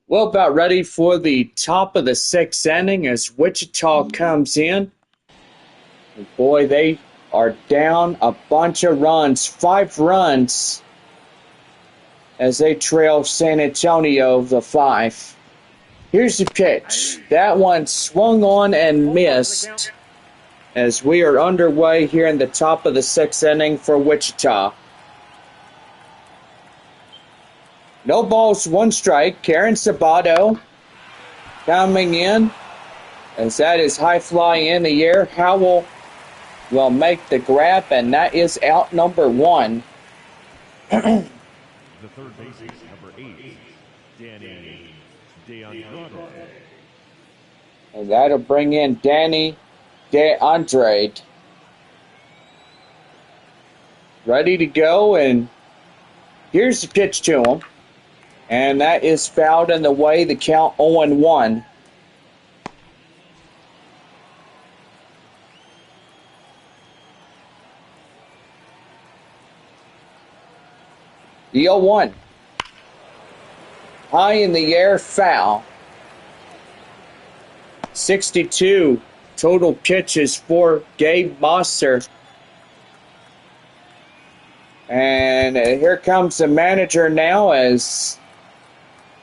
Well, about ready for the top of the sixth inning as Wichita comes in. And boy, they are down a bunch of runs, 5 runs, as they trail San Antonio the 5. Here's the pitch. That one swung on and missed as we are underway here in the top of the sixth inning for Wichita. No balls, 1 strike. Karen Sabato coming in as that is high fly in the air. Howell will make the grab, and that is out number 1. The third baseman, number 8, Danny DeAndrade. And that'll bring in Danny DeAndrade. Ready to go, and here's the pitch to him. And that is fouled in the way, the count 0-1. The 0-1. High in the air, foul. 62 total pitches for Gabe Mosser. And here comes the manager now, as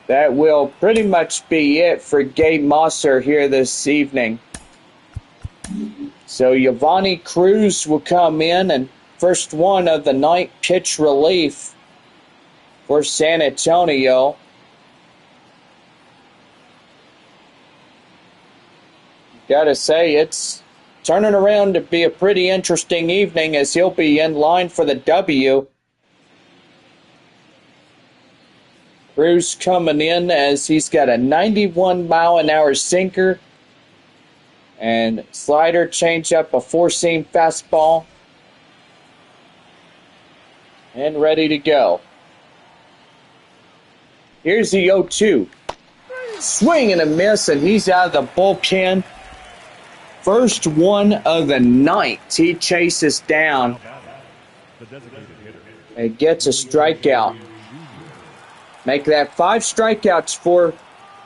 that will pretty much be it for Gabe Mosser here this evening. So Giovanni Cruz will come in, and first one of the night, pitch relief for San Antonio. Gotta say, it's turning around to be a pretty interesting evening as he'll be in line for the W. Cruz coming in as he's got a 91-mile-an-hour sinker and slider, changeup, a four-seam fastball, and ready to go. Here's the 0-2. Swing and a miss, and he's out of the bullpen. First one of the night. He chases down and gets a strikeout. Make that 5 strikeouts for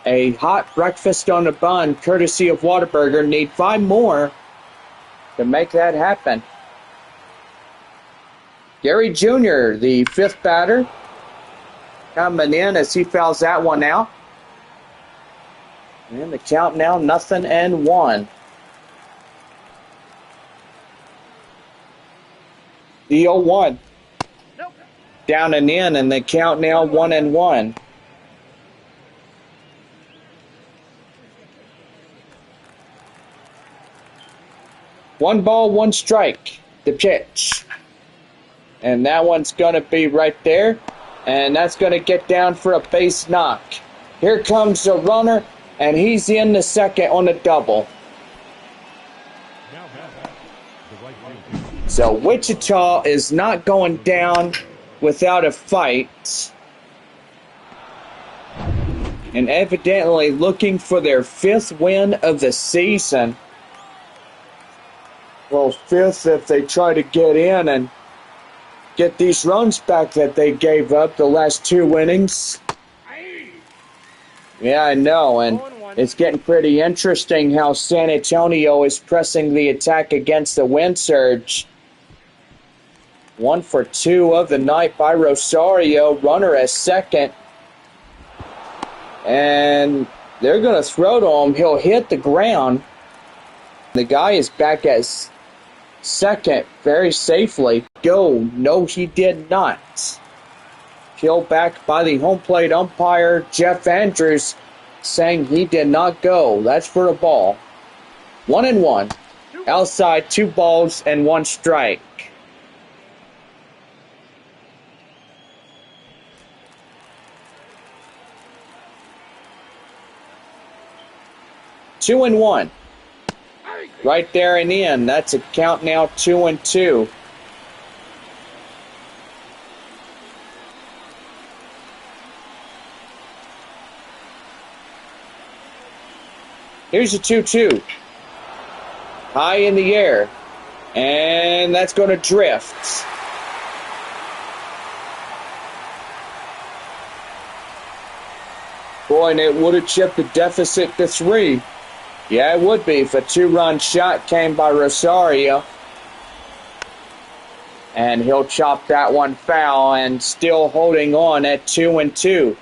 a hot breakfast on a bun, courtesy of Whataburger. Need 5 more to make that happen. Gary Jr., the 5th batter, coming in as he fouls that one out. And the count now 0-1. The 0-1. Down and in, and the count now 1-1. One ball, one strike. The pitch. And that one's going to be right there. And that's going to get down for a base knock. Here comes the runner, and he's in the second on a double. So Wichita is not going down without a fight. And evidently looking for their 5th win of the season. Well, 5th if they try to get in and get these runs back that they gave up the last 2 innings. Yeah, I know, and it's getting pretty interesting how San Antonio is pressing the attack against the wind surge. 1 for 2 of the night by Rosario. Runner at second. And they're going to throw to him. He'll hit the ground. The guy is back at second very safely. Go. No, he did not. Killed back by the home plate umpire, Jeff Andrews, saying he did not go. That's for a ball. 1-1. Outside, 2 balls and 1 strike. Two and 1. Right there and in. That's a count now 2-2. Here's a 2-2. High in the air. And that's going to drift. Boy, and it would have chipped the deficit to 3. Yeah, it would be if a 2-run shot came by Rosario. And he'll chop that one foul and still holding on at 2-2.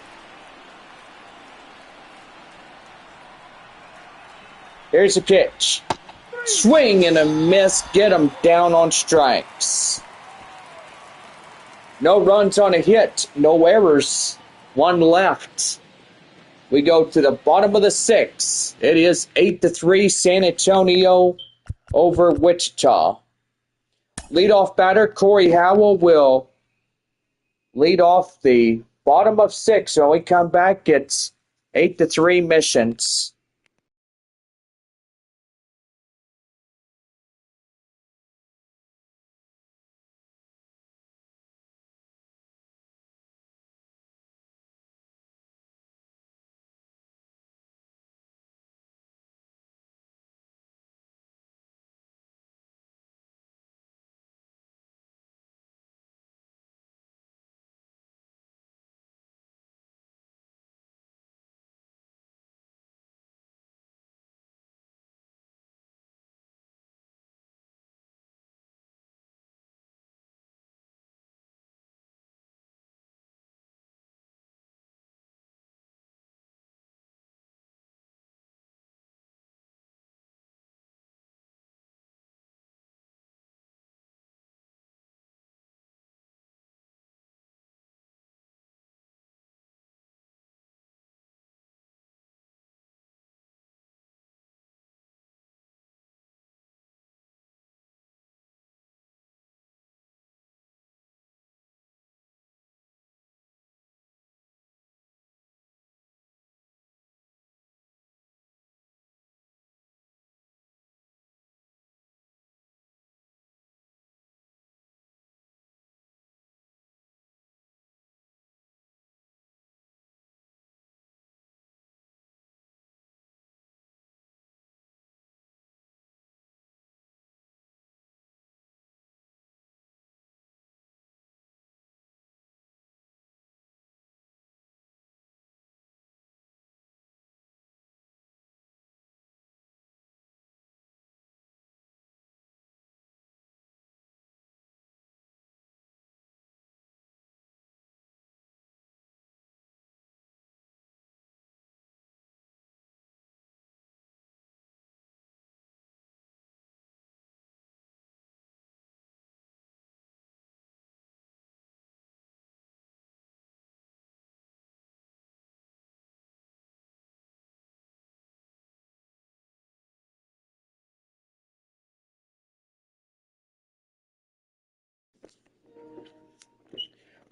Here's a pitch. Swing and a miss. Get him down on strikes. No runs on a hit. No errors. 1 left. We go to the bottom of the 6th. It is 8-3 San Antonio over Wichita. Leadoff batter Corey Howell will lead off the bottom of 6. When we come back, it's 8-3 Missions.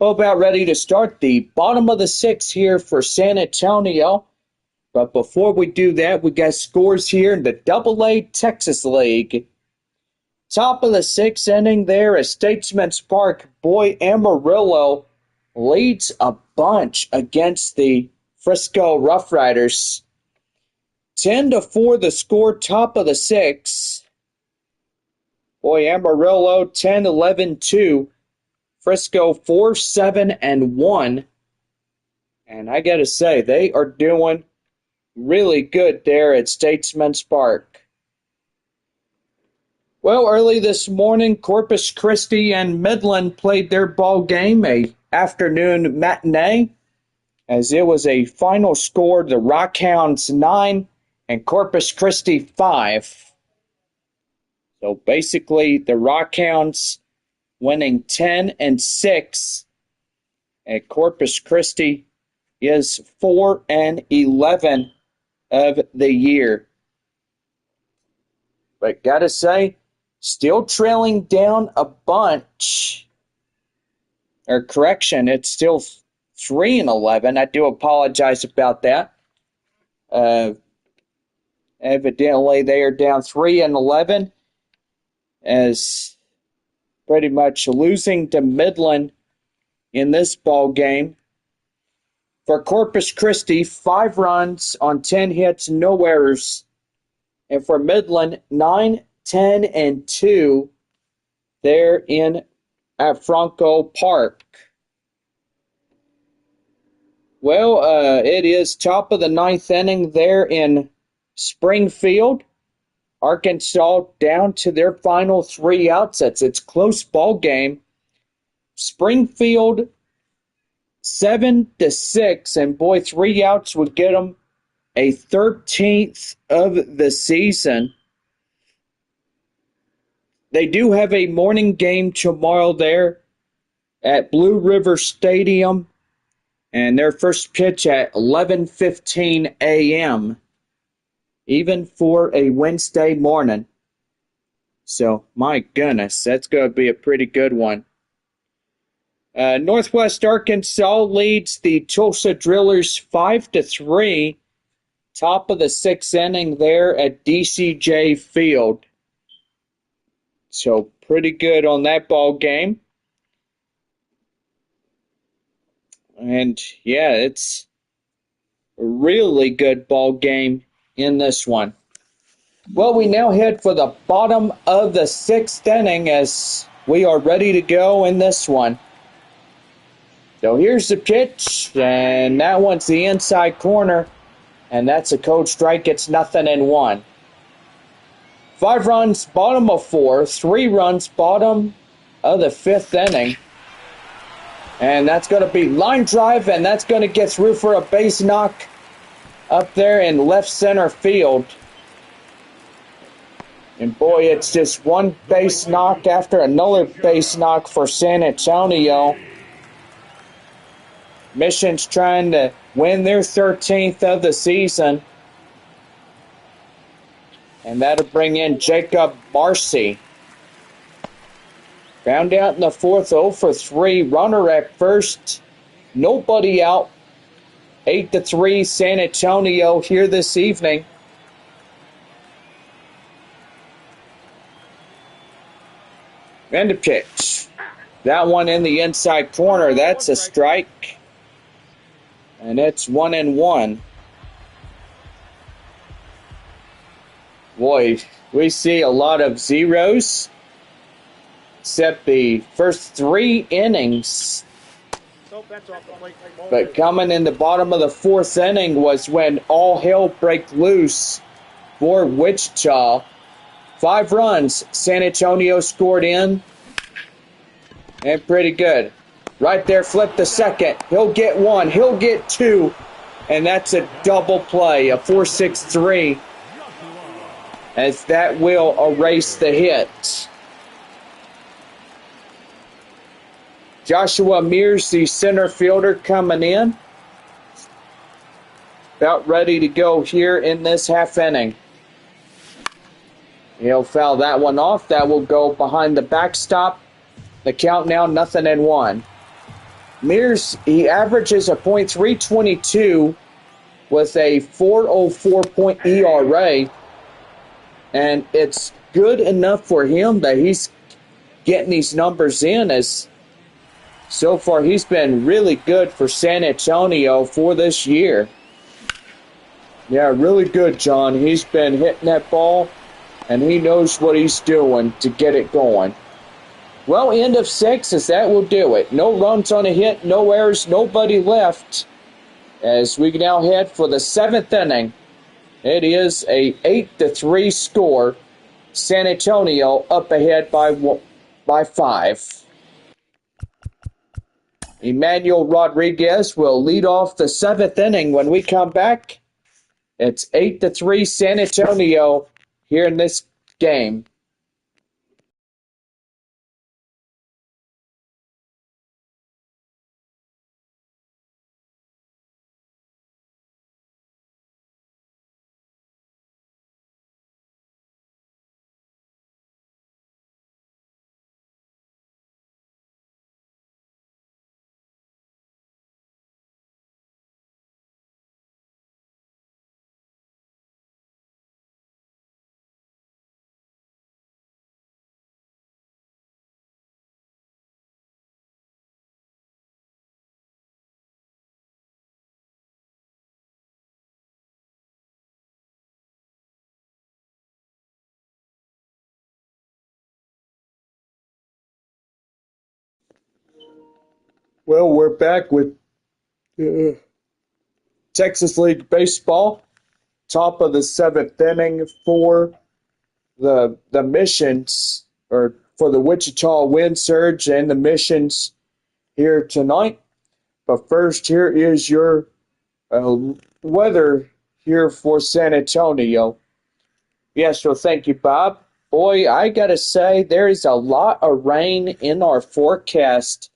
Well, about ready to start the bottom of the sixth here for San Antonio. But before we do that, we got scores here in the Double-A Texas League. Top of the sixth inning there at Statesman's Park. Boy Amarillo leads a bunch against the Frisco Rough Riders. 10-4 the score, top of the sixth. Boy Amarillo 10-11-2. Frisco 4-7-1. And I gotta say, they are doing really good there at Statesman's Park. Well, early this morning, Corpus Christi and Midland played their ball game, a afternoon matinee, as it was a final score, the Rockhounds 9 and Corpus Christi 5. So basically, the Rockhounds winning 10-6, and Corpus Christi is 4-11 of the year. But gotta say, still trailing down a bunch. Or correction, it's still 3-11. I do apologize about that. Evidently, they are down 3-11, as pretty much losing to Midland in this ball game. For Corpus Christi, 5 runs on 10 hits, no errors. And for Midland, 9-10-2 there at Franco Park. Well, it is top of the ninth inning there in Springfield. Arkansas down to their final 3 outs. It's a close ball game. Springfield 7-6, and boy, 3 outs would get them a 13th of the season. They do have a morning game tomorrow there at Blue River Stadium, and their first pitch at 11:15 a.m., even for a Wednesday morning. So, my goodness, that's going to be a pretty good one. Northwest Arkansas leads the Tulsa Drillers 5-3. Top of the 6th inning there at DCJ Field. So, pretty good on that ball game. And, yeah, it's a really good ball game in this one. Well, we now head for the bottom of the 6th inning as we are ready to go in this one. So here's the pitch, and that one's the inside corner, and that's a cold strike. It's 0-1. 5 runs, bottom of 4. 3 runs, bottom of the 5th inning. And that's going to be line drive, and that's going to get through for a base knock up there in left center field. And boy, it's just one base knock after another base knock for San Antonio. Mission's trying to win their 13th of the season. And that'll bring in Jacob Marcy. Ground out in the 4th, 0 for 3. Runner at first. Nobody out. 8-3 San Antonio here this evening. And the pitch. That one in the inside corner. That's a strike. And it's 1-1. Boy, we see a lot of zeros. Except the first 3 innings. But coming in the bottom of the 4th inning was when all hell broke loose for Wichita. 5 runs San Antonio scored in. And pretty good. Right there, flip the second. He'll get 1. He'll get 2. And that's a double play, a 4-6-3. As that will erase the hit. Joshua Mears, the center fielder, coming in. About ready to go here in this half inning. He'll foul that one off. That will go behind the backstop. The count now 0-1. Mears, he averages a .322 with a 404 point ERA, and it's good enough for him that he's getting these numbers in, as so far he's been really good for San Antonio for this year. Yeah, really good, John. He's been hitting that ball, and he knows what he's doing to get it going. Well, end of 6, as that will do it. No runs on a hit, no errors, nobody left. As we now head for the 7th inning, it is a 8-3 score. San Antonio up ahead by 5. Emmanuel Rodriguez will lead off the 7th inning. When we come back, it's 8-3 San Antonio here in this game. Well, we're back with Texas League Baseball. Top of the 7th inning for the Missions, or for the Wichita Wind Surge and the Missions here tonight. But first, here is your weather here for San Antonio. Yes, well, thank you, Bob. Boy, I gotta say, there is a lot of rain in our forecast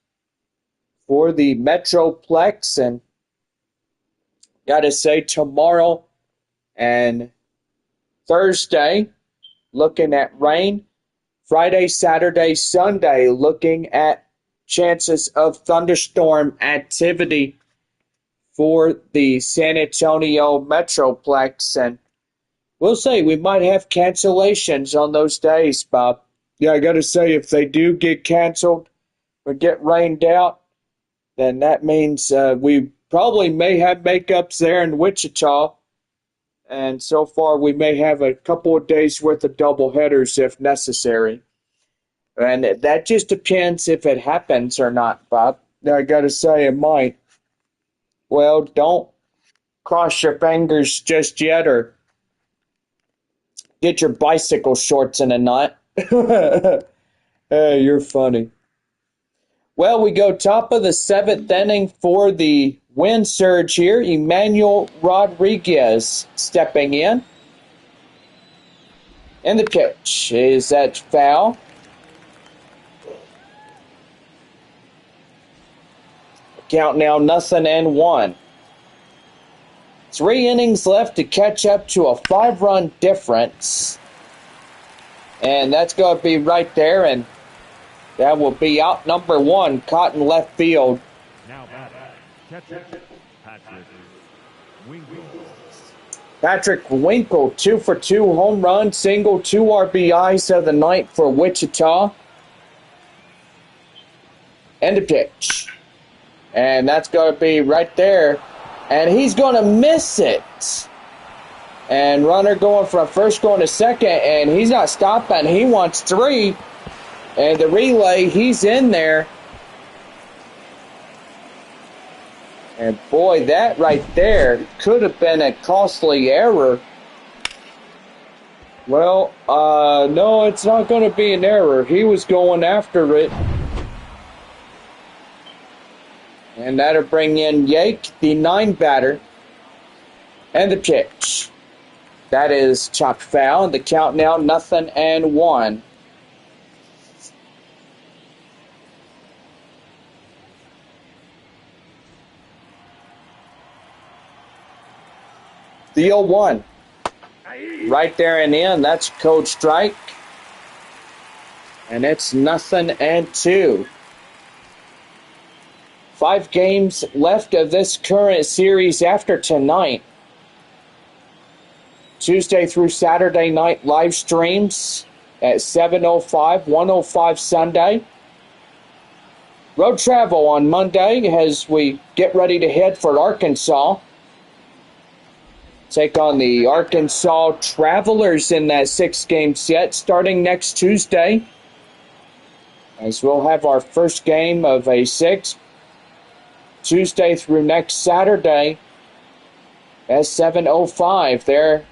for the Metroplex, and gotta say, tomorrow and Thursday, looking at rain. Friday, Saturday, Sunday, looking at chances of thunderstorm activity for the San Antonio Metroplex. And we'll see, we might have cancellations on those days, Bob. Yeah, I got to say, if they do get canceled or get rained out, then that means we probably may have makeups there in Wichita. And so far, we may have a couple of days worth of double headers if necessary. And that just depends if it happens or not, Bob. I gotta say, it might. Well, don't cross your fingers just yet, or get your bicycle shorts in a knot. Hey, you're funny. Well, we go top of the 7th inning for the Wind Surge here. Emmanuel Rodriguez stepping in. And the pitch, is that foul? Count now 0-1. 3 innings left to catch up to a 5-run difference. And that's going to be right there, and that will be out number 1, caught in left field. Now catcher, Patrick Winkle. Patrick Winkle, 2 for 2, home run, single, 2 RBIs of the night for Wichita. And the pitch. And that's going to be right there. And he's going to miss it. And runner going from first going to second, and he's not stopping. He wants 3. And the relay, he's in there. And boy, that right there could have been a costly error. Well, no, it's not going to be an error. He was going after it. And that'll bring in Yake, the 9 batter. And the pitch. That is chopped foul. The count now 0-1. The 0-1. Right there and in. That's code strike. And it's 0-2. 5 games left of this current series after tonight. Tuesday through Saturday night live streams at 7:05, 1:05 Sunday. Road travel on Monday as we get ready to head for Arkansas. Take on the Arkansas Travelers in that 6-game set starting next Tuesday, as we'll have our first game of a 6 Tuesday through next Saturday at 7:05 there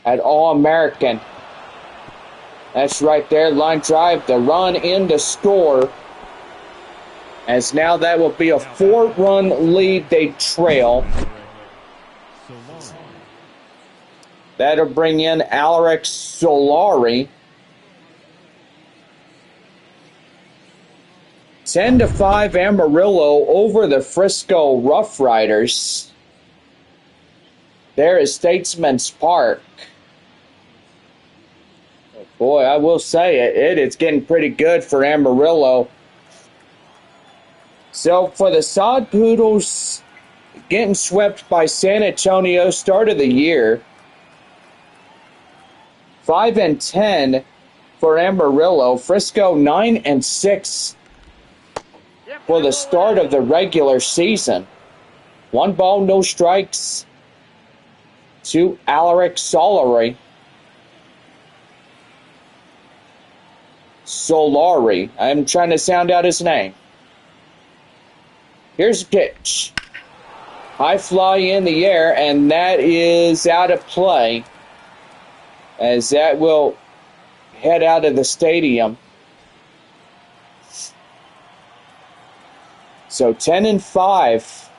at All-American. That's right there, line drive, the run in to score. As now that will be a 4-run lead they trail. That'll bring in Alaric Solari. 10-5 Amarillo over the Frisco Rough Riders. There is Statesman's Park. Boy, I will say it is getting pretty good for Amarillo. So for the Sod Poodles, getting swept by San Antonio start of the year. 5-10 for Amarillo. Frisco 9-6 for the start of the regular season. 1 ball, no strikes to Alaric Solari. I'm trying to sound out his name. Here's a pitch. High fly in the air, and that is out of play, as that will head out of the stadium. So 10-5.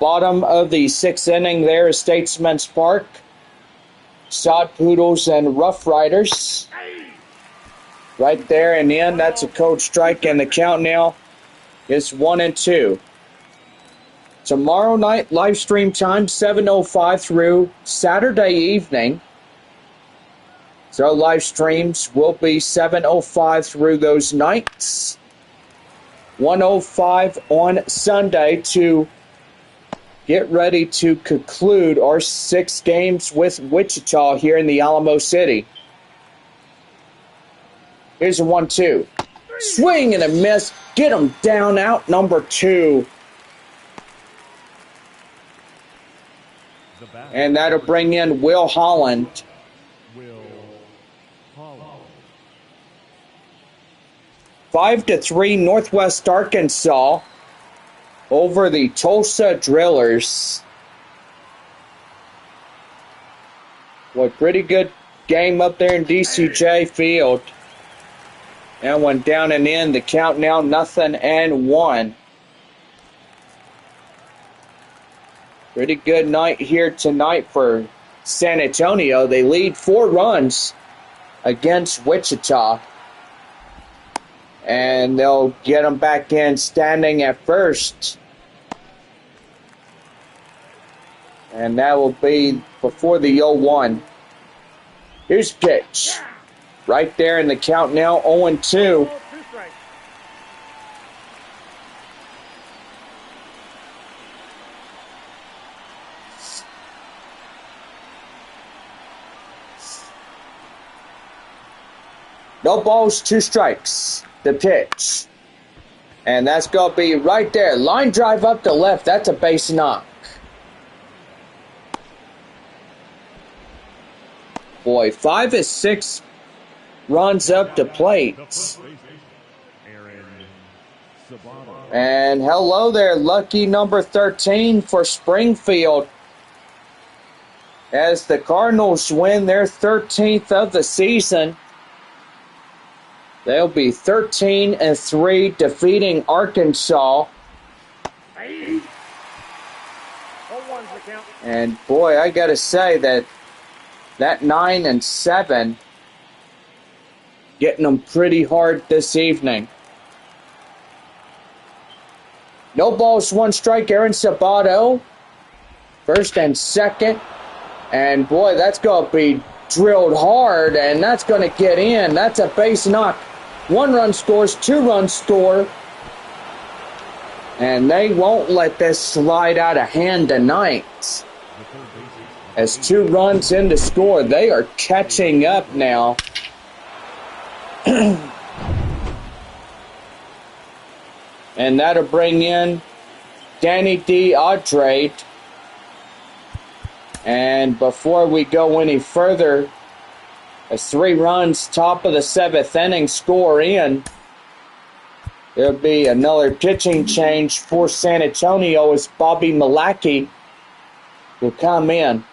Bottom of the 6th inning there is Statesman's Park. Sod Poodles and Rough Riders. Right there and in. That's a cold strike, and the count now is 1-2. Tomorrow night, live stream time, 7:05 through Saturday evening. So live streams will be 7:05 through those nights. 1:05 on Sunday to get ready to conclude our 6 games with Wichita here in the Alamo City. Here's a 1-2. Swing and a miss. Get him down, out number 2. And that'll bring in Will Holland. 5-3 Northwest Arkansas over the Tulsa Drillers. What pretty good game up there in DCJ Field. That one down and in. The count now 0-1. Pretty good night here tonight for San Antonio. They lead 4 runs against Wichita. And they'll get them back in standing at first. And that will be before the 0-1. Here's pitch. Right there in the count now, 0-2. No balls, 2 strikes. The pitch. And that's going to be right there. Line drive up to left. That's a base knock. Boy, 5-6 runs up to plate. And hello there, lucky number 13 for Springfield. As the Cardinals win their 13th of the season. They'll be 13-3, defeating Arkansas. And boy, I gotta say that 9-7, getting them pretty hard this evening. No balls, 1 strike. Aaron Sabato, first and second. And boy, that's gonna be drilled hard, and that's gonna get in. That's a base knock. 1 run scores, 2 runs score. And they won't let this slide out of hand tonight. As 2 runs in to score, they are catching up now. And that'll bring in Danny D. Audrey. And before we go any further, as 3 runs, top of the 7th inning, score in. There'll be another pitching change for San Antonio as Bobby Malachy will come in.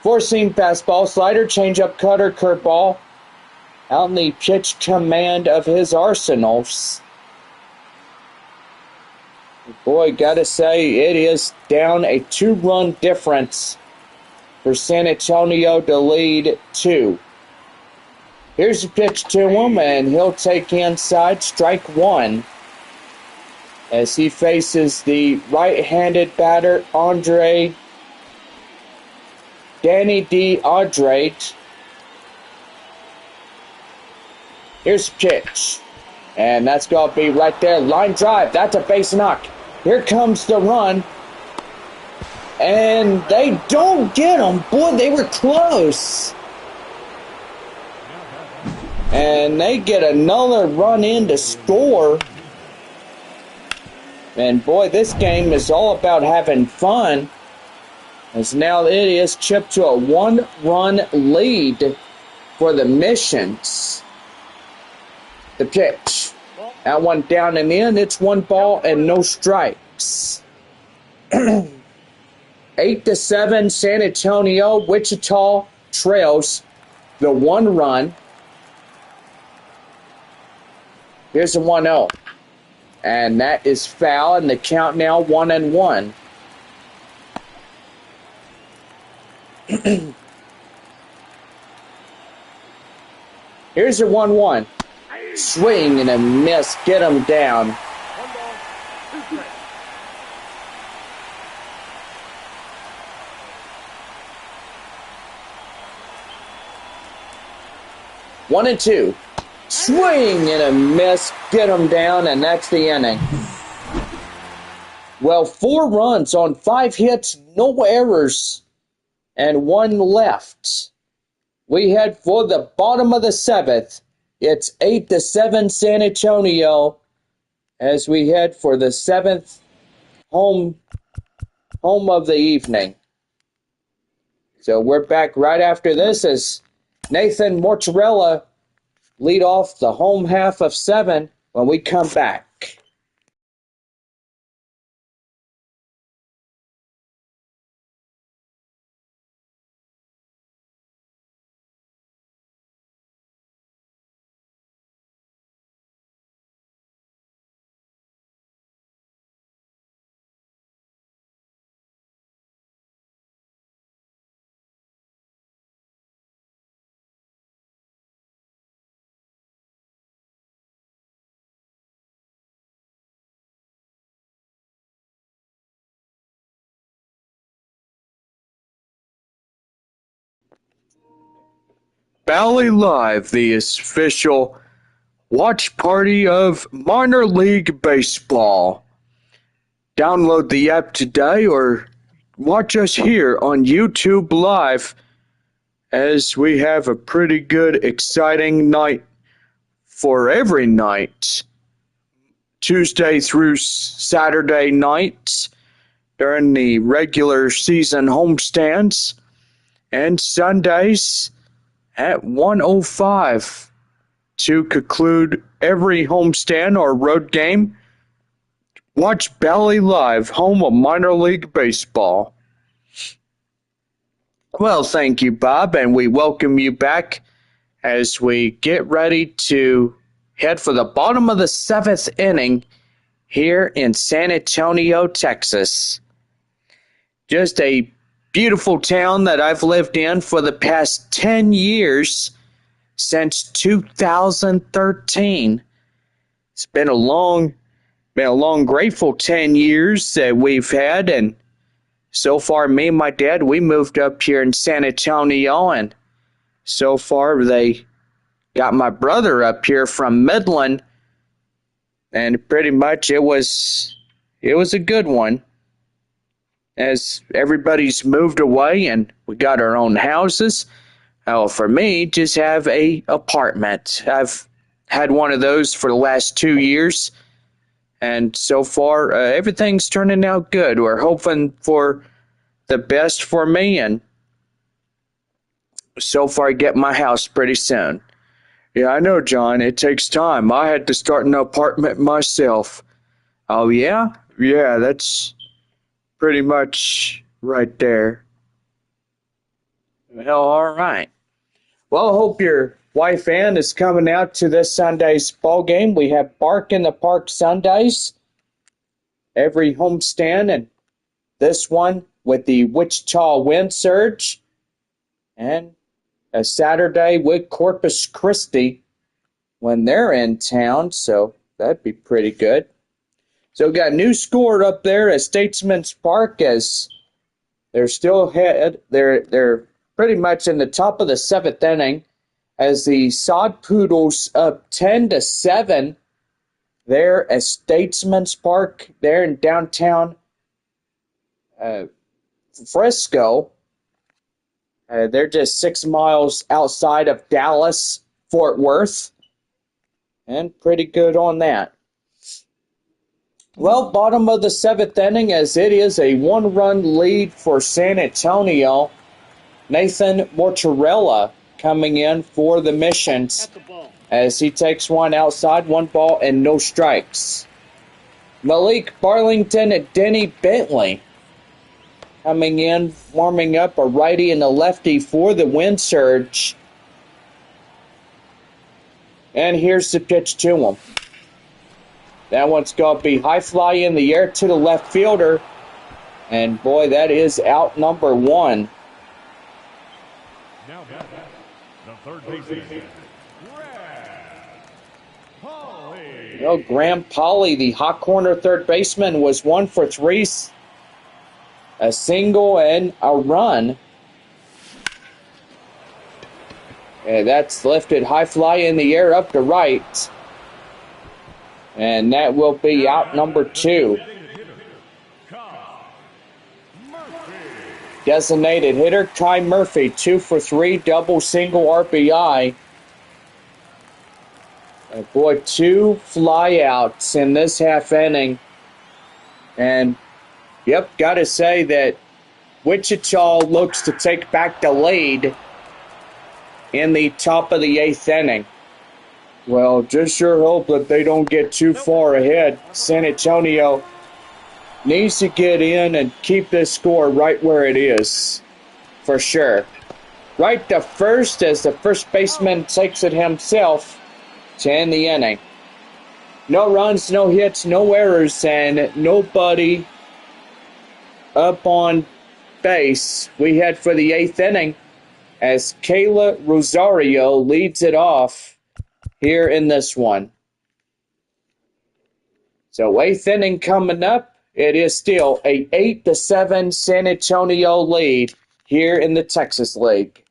4-seam fastball, slider, changeup, cutter, curveball. Out in the pitch command of his arsenals. Boy, gotta say, it is down a 2-run difference for San Antonio to lead 2. Here's a pitch to him, and he'll take inside, strike 1. As he faces the right-handed batter, Danny D. Audrey. Here's a pitch. And that's going to be right there. Line drive. That's a base knock. Here comes the run. And they don't get him. Boy, they were close. And they get another run in to score. And boy, this game is all about having fun. As now it is chipped to a 1-run lead for the Missions. The pitch. That one down and in. It's 1 ball and no strikes. 8-7, San Antonio. Wichita trails the 1 run. Here's a 1-0. And that is foul, and the count now 1-1. Here's a 1-1. Swing and a miss. Get him down. 1-2. Swing and a miss. Get him down, and that's the inning. Well, 4 runs on 5 hits, no errors, and 1 left. We head for the bottom of the 7th. It's 8-7 San Antonio as we head for the 7th home of the evening. So we're back right after this as Nathan Mortarella lead off the home half of 7 when we come back. Valley Live, the official watch party of minor league baseball. Download the app today or watch us here on YouTube Live as we have a pretty good, exciting night for every night. Tuesday through Saturday nights during the regular season homestands, and Sundays at 1:05 to conclude every homestand or road game. Watch Valley Live, home of minor league baseball. Well, thank you, Bob, and we welcome you back as we get ready to head for the bottom of the 7th inning here in San Antonio, Texas. Just a beautiful town that I've lived in for the past 10 years, since 2013. It's been a long, grateful 10 years that we've had, and so far, me and my dad, we moved up here in San Antonio, and so far they got my brother up here from Midland, and pretty much it was it was a good one as everybody's moved away and we got our own houses. Oh, for me, just have a apartment. I've had one of those for the last 2 years, and so far everything's turning out good. We're hoping for the best for me, and so far I get my house pretty soon. Yeah, I know, John. It takes time. I had to start an apartment myself. Oh, yeah? Yeah, that's pretty much right there. Well, all right. Well, I hope your wife Ann is coming out to this Sunday's ball game. We have Bark in the Park Sundays every homestand, and this one with the Wichita Wind Surge, and a Saturday with Corpus Christi when they're in town, so that'd be pretty good. So we got a new score up there at Statesman's Park as they're still ahead. They're pretty much in the top of the seventh inning as the Sod Poodles up 10-7 there at Statesman's Park there in downtown Frisco. They're just 6 miles outside of Dallas, Fort Worth, and pretty good on that. Well, bottom of the seventh inning as it is a one-run lead for San Antonio. Nathan Mortarella coming in for the Missions as he takes one outside, 1 ball and no strikes. Malik Barlington and Denny Bentley coming in, warming up a righty and a lefty for the Wind Surge. And here's the pitch to him. That one's going to be high fly in the air to the left fielder. And boy, that is out number 1. Now the third baseman, Graham Polly, the hot corner third baseman, was 1 for 3. A single and a run. And that's lifted high fly in the air up to right. And that will be out number 2. Designated hitter Kai Murphy, 2 for 3, double, single RBI. Boy, 2 flyouts in this half inning. And, yep, got to say that Wichita looks to take back the lead in the top of the 8th inning. Well, just sure hope that they don't get too far ahead. San Antonio needs to get in and keep this score right where it is, for sure. Right to first as the first baseman takes it himself to end the inning. No runs, no hits, no errors, and nobody up on base. We head for the 8th inning as Kayla Rosario leads it off here in this one. So 8th inning coming up. It is still a 8-7 San Antonio lead here in the Texas League.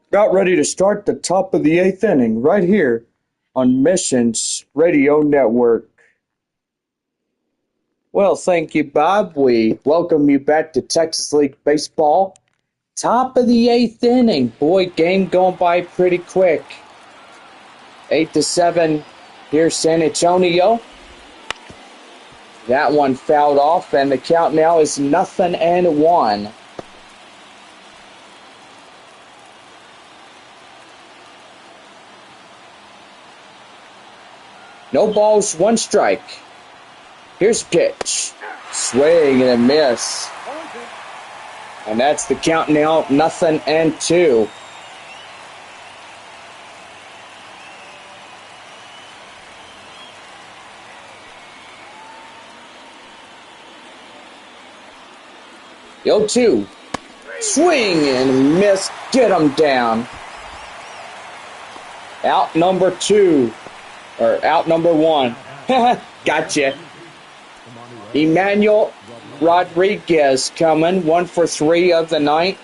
About ready to start the top of the eighth inning right here on Missions Radio Network. Well, thank you, Bob. We welcome you back to Texas League Baseball. Top of the eighth inning. Boy, game going by pretty quick. 8-7 here, San Antonio. That one fouled off, and the count now is 0-1. No balls, one strike. Here's pitch. Swing and a miss. And that's the count now, 0-2. The 0-2. Swing and miss. Get him down. Out number 2. Or out number 1. Gotcha. Emmanuel Rodriguez coming. 1 for 3 of the night.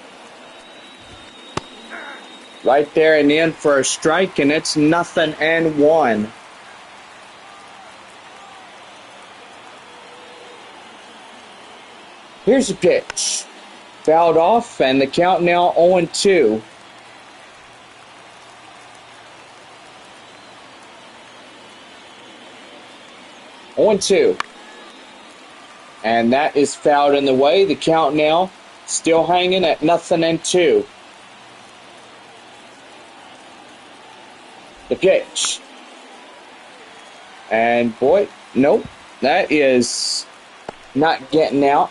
Right there and in for a strike, and it's 0-1. Here's a pitch. Fouled off, and the count now 0-2. And that is fouled in the way. The count now still hanging at 0-2. The pitch. And boy, nope. That is not getting out.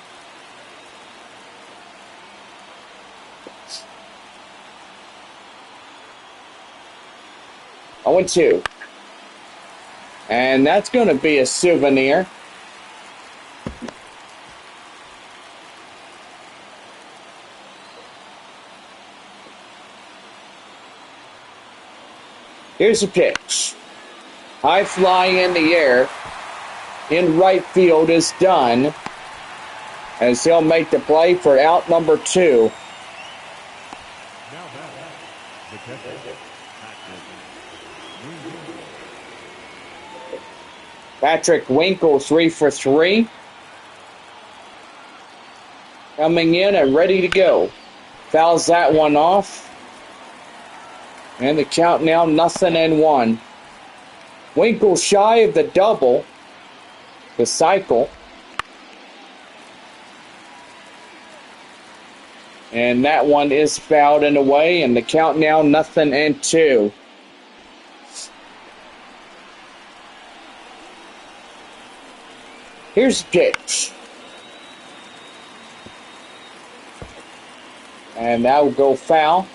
Oh, 0-2. And that's going to be a souvenir. Here's a pitch. High fly in the air. In right field is done. As he'll make the play for out number 2. Patrick Winkle, 3 for 3. Coming in and ready to go. Fouls that one off. And the count now 0-1. Winkle shy of the double. The cycle. And that one is fouled in the way, and the count now 0-2. Here's a pitch. And that will go foul.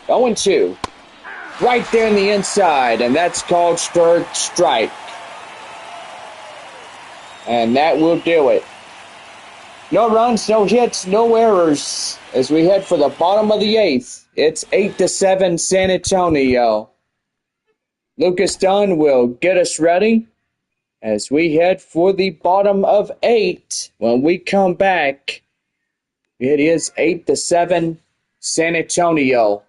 Going 2. Right there in the inside, and that's called strike. And that will do it. No runs, no hits, no errors as we head for the bottom of the 8th. It's 8-7 San Antonio. Lucas Dunn will get us ready as we head for the bottom of 8. When we come back, it is 8-7 San Antonio.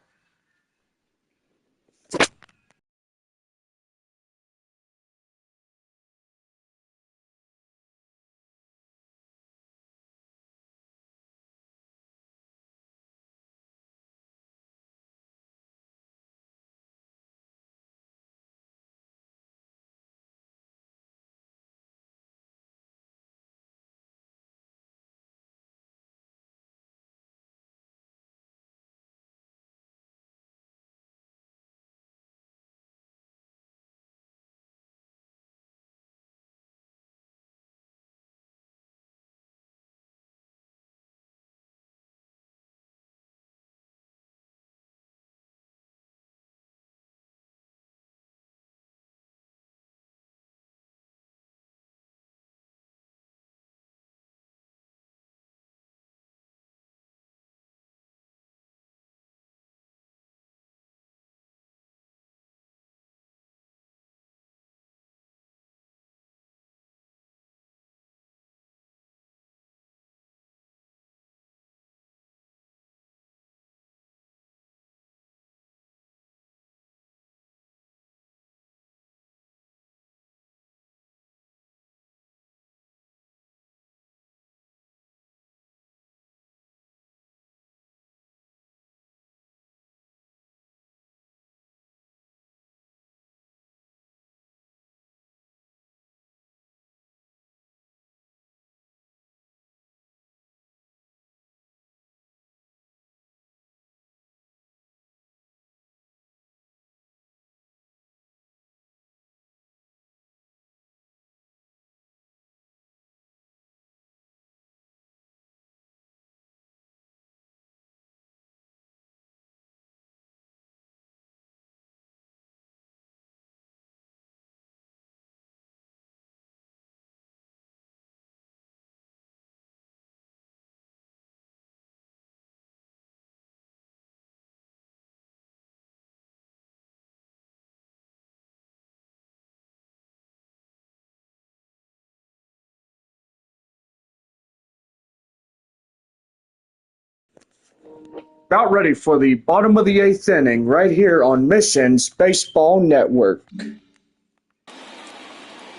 About ready for the bottom of the eighth inning right here on Missions Baseball Network.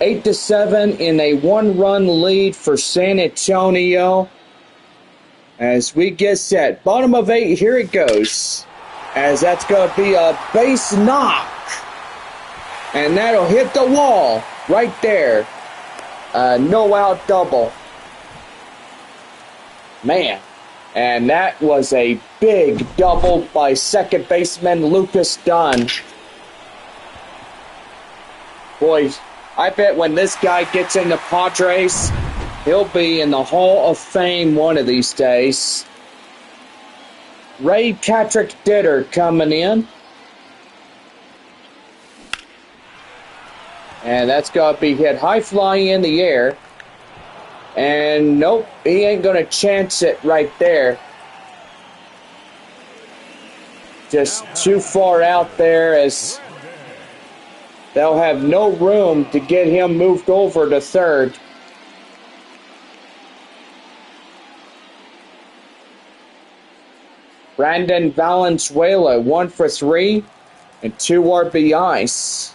8-7 in a one-run lead for San Antonio. As we get set, bottom of 8, here it goes. As that's going to be a base knock. And that'll hit the wall right there. No-out double. Man. And that was a big double by second baseman Lucas Dunn. Boy, I bet when this guy gets in the Padres, he'll be in the Hall of Fame one of these days. Ray Patrick Ditter coming in. And that's going to be hit high flying in the air. And nope, he ain't going to chance it right there. Just too far out there, as they'll have no room to get him moved over to third. Brandon Valenzuela, 1 for 3 and 2 RBIs.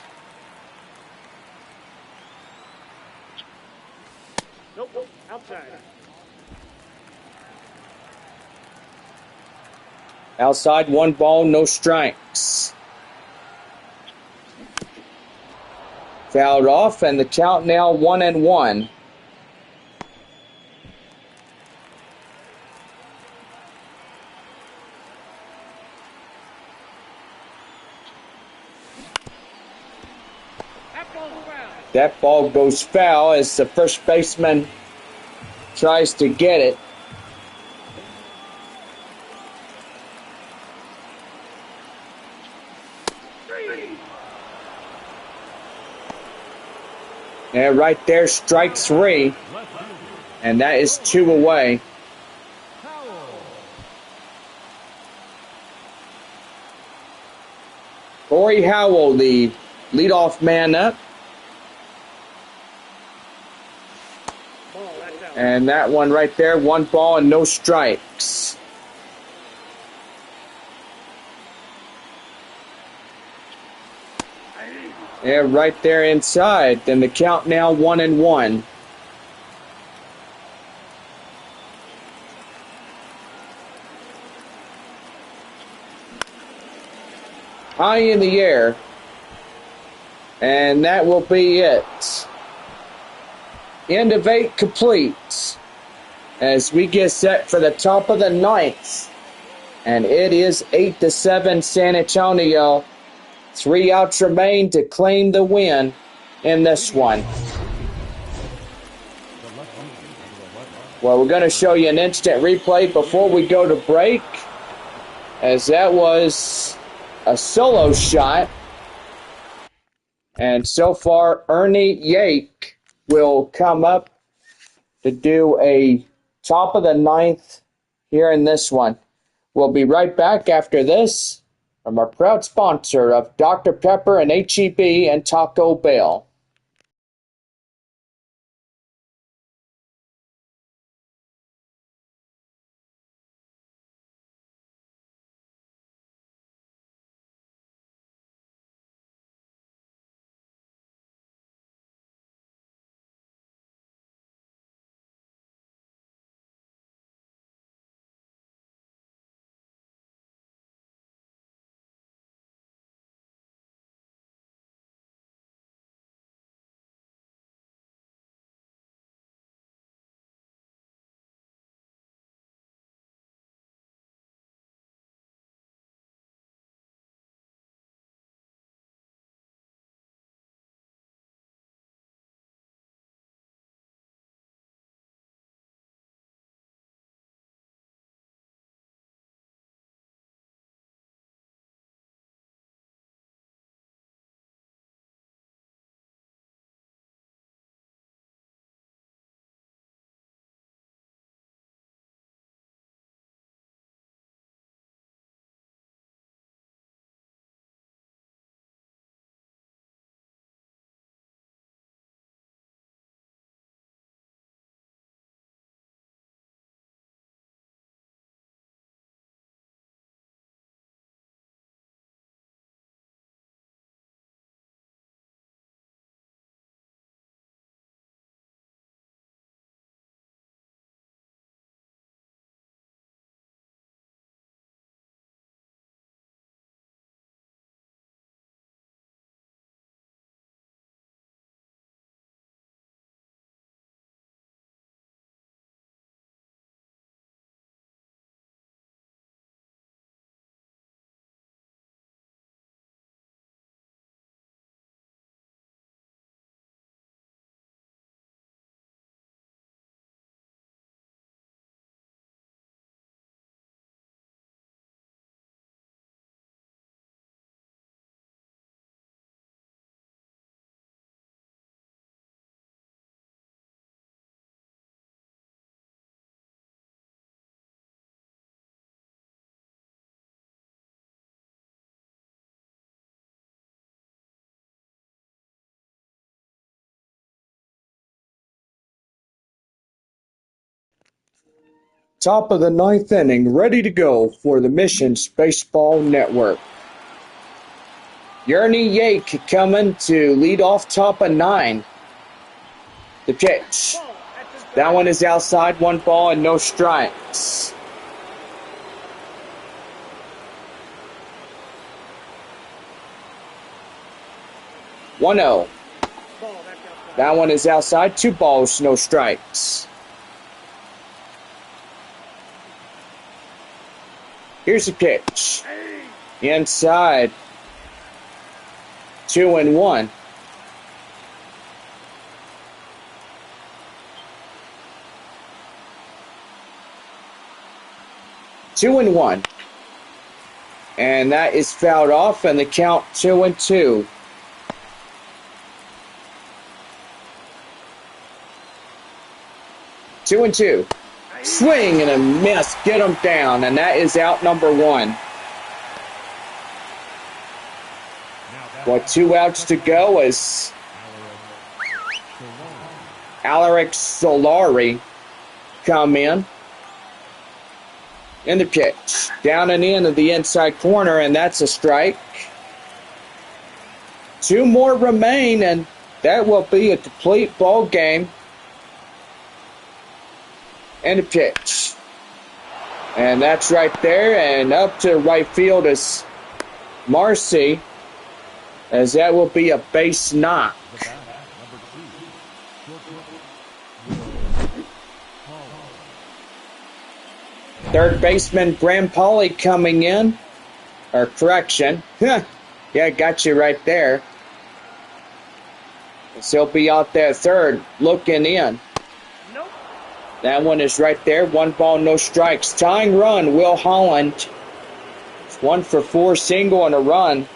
Nope, outside. Outside, 1 ball, no strikes. Fouled off, and the count now 1-1. That ball goes foul as the first baseman tries to get it. And right there, strike 3. And that is 2 away. Corey Howell, the leadoff man up. And that one right there, 1 ball and no strikes. And right there inside. Then the count now 1-1. High in the air. And that will be it. End of 8 complete. As we get set for the top of the 9th. And it is 8-7 San Antonio. 3 outs remain to claim the win in this one. Well, we're going to show you an instant replay before we go to break, as that was a solo shot. And so far, Ernie Yake will come up to do a top of the 9th here in this one. We'll be right back after this from our proud sponsor of Dr. Pepper and H-E-B and Taco Bell. Top of the ninth inning, ready to go for the Missions Baseball Network. Yerny Yake coming to lead off top of 9. The pitch. That one is outside, 1 ball and no strikes. One 0. That one is outside, 2 balls, no strikes. Here's the pitch. Inside. 2-1. Two and one. And that is fouled off, and the count 2-2. Two and two. Swing and a miss. Get him down, and that is out number 1. With 2 outs to go as Alaric Solari come in. In the pitch. Down and in of the inside corner, and that's a strike. 2 more remain, and that will be a complete ball game. And the pitch. And that's right there, and up to right field is Marcy, as that will be a base knock. Third baseman Graham Pauly coming in. Or correction. Yeah, got you right there. So he'll be out there third, looking in. Nope. That one is right there. 1 ball, no strikes. Tying run, Will Holland. It's 1 for 4, single and a run.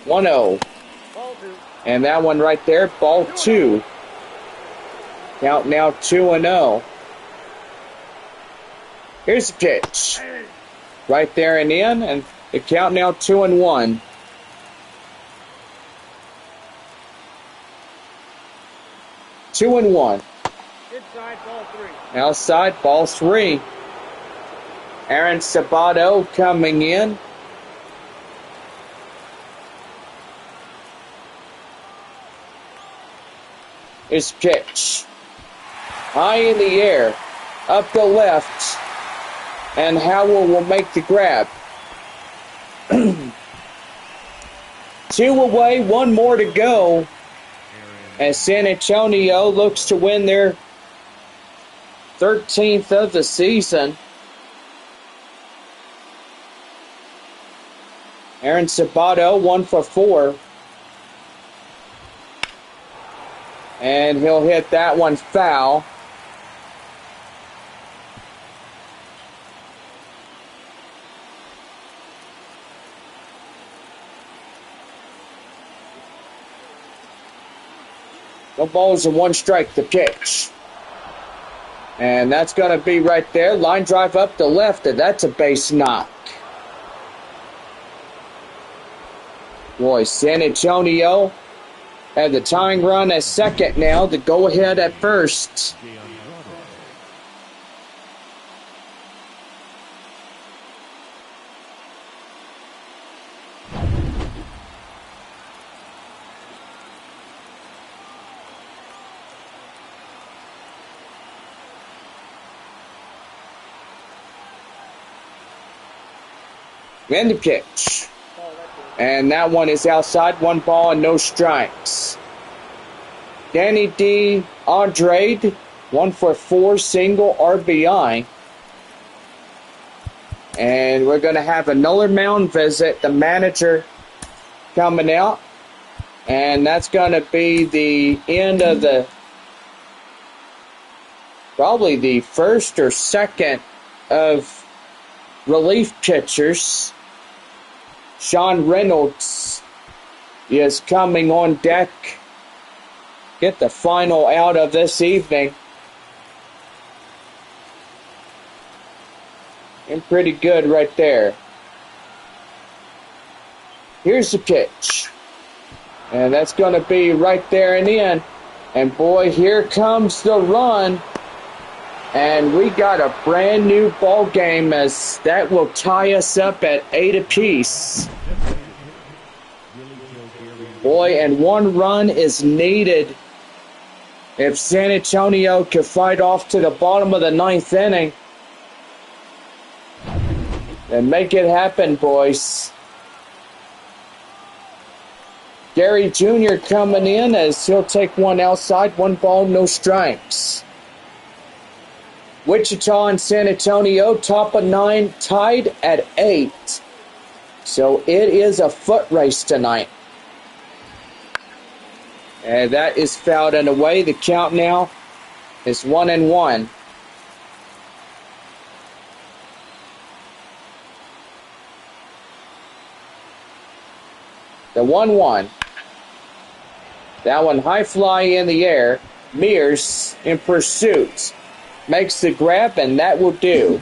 One 0. And that one right there, ball 2. Count now 2-0. Here's the pitch. Right there and in, and the count now 2-1. Two and one. Inside, ball 3. Outside, ball 3. Aaron Sabato coming in. His pitch. High in the air. Up the left. And Howell will make the grab. 2 away, 1 more to go. As San Antonio looks to win their 13th of the season. Aaron Sabato, 1 for 4. And he'll hit that one foul. No balls and 1 strike to pitch. And that's going to be right there. Line drive up the left, and that's a base knock. Boy, San Antonio had the tying run at second now. The go-ahead at first. And the pitch. And that one is outside. 1 ball and no strikes. Danny D. Andrade, 1 for 4, single RBI. And we're going to have another mound visit. The manager coming out. And that's going to be the end of probably the first or second of relief pitchers. Sean Reynolds is coming on deck. Get the final out of this evening. And pretty good right there. Here's the pitch. And that's going to be right there and in. And boy, here comes the run. And we got a brand new ball game as that will tie us up at 8 apiece. Boy, and one run is needed if San Antonio could fight off to the bottom of the 9th inning. And make it happen, boys. Gary Jr. coming in as he'll take one outside, 1 ball, no strikes. Wichita and San Antonio, top of 9, tied at 8. So it is a foot race tonight. And that is fouled and away. The count now is 1-1. The 1-1. That one high fly in the air. Mears in pursuit. Makes the grab, and that will do.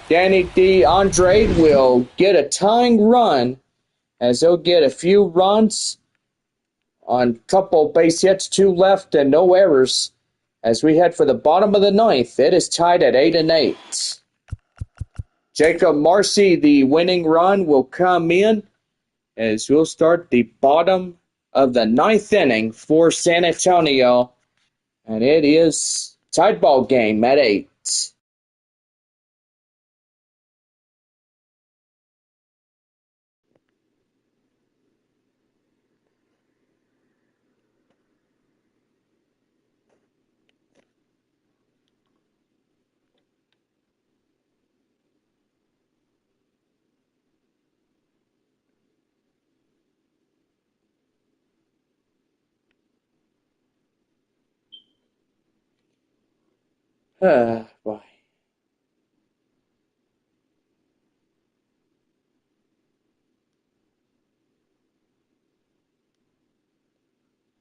Danny DeAndre will get a tying run as they'll get a few runs on a couple base hits, 2 left, and no errors. As we head for the bottom of the 9th, it is tied at 8-8. Jacob Marcy, the winning run, will come in as we'll start the bottom of the 9th inning for San Antonio. And it is tied ball game at 8. Boy.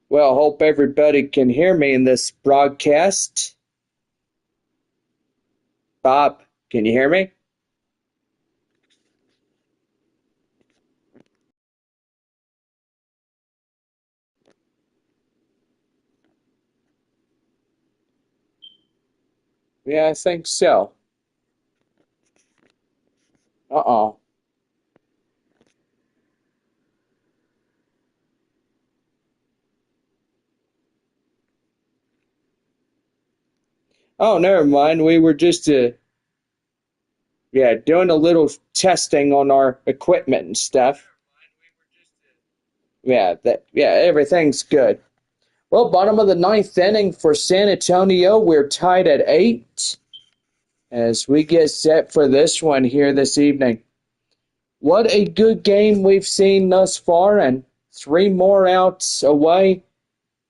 Well, hope everybody can hear me in this broadcast. Bob, can you hear me? Yeah, I think so. Uh-oh. Oh, never mind. We were just doing a little testing on our equipment and stuff. Everything's good. Well, bottom of the 9th inning for San Antonio. We're tied at 8 as we get set for this one here this evening. What a good game we've seen thus far, and 3 more outs away.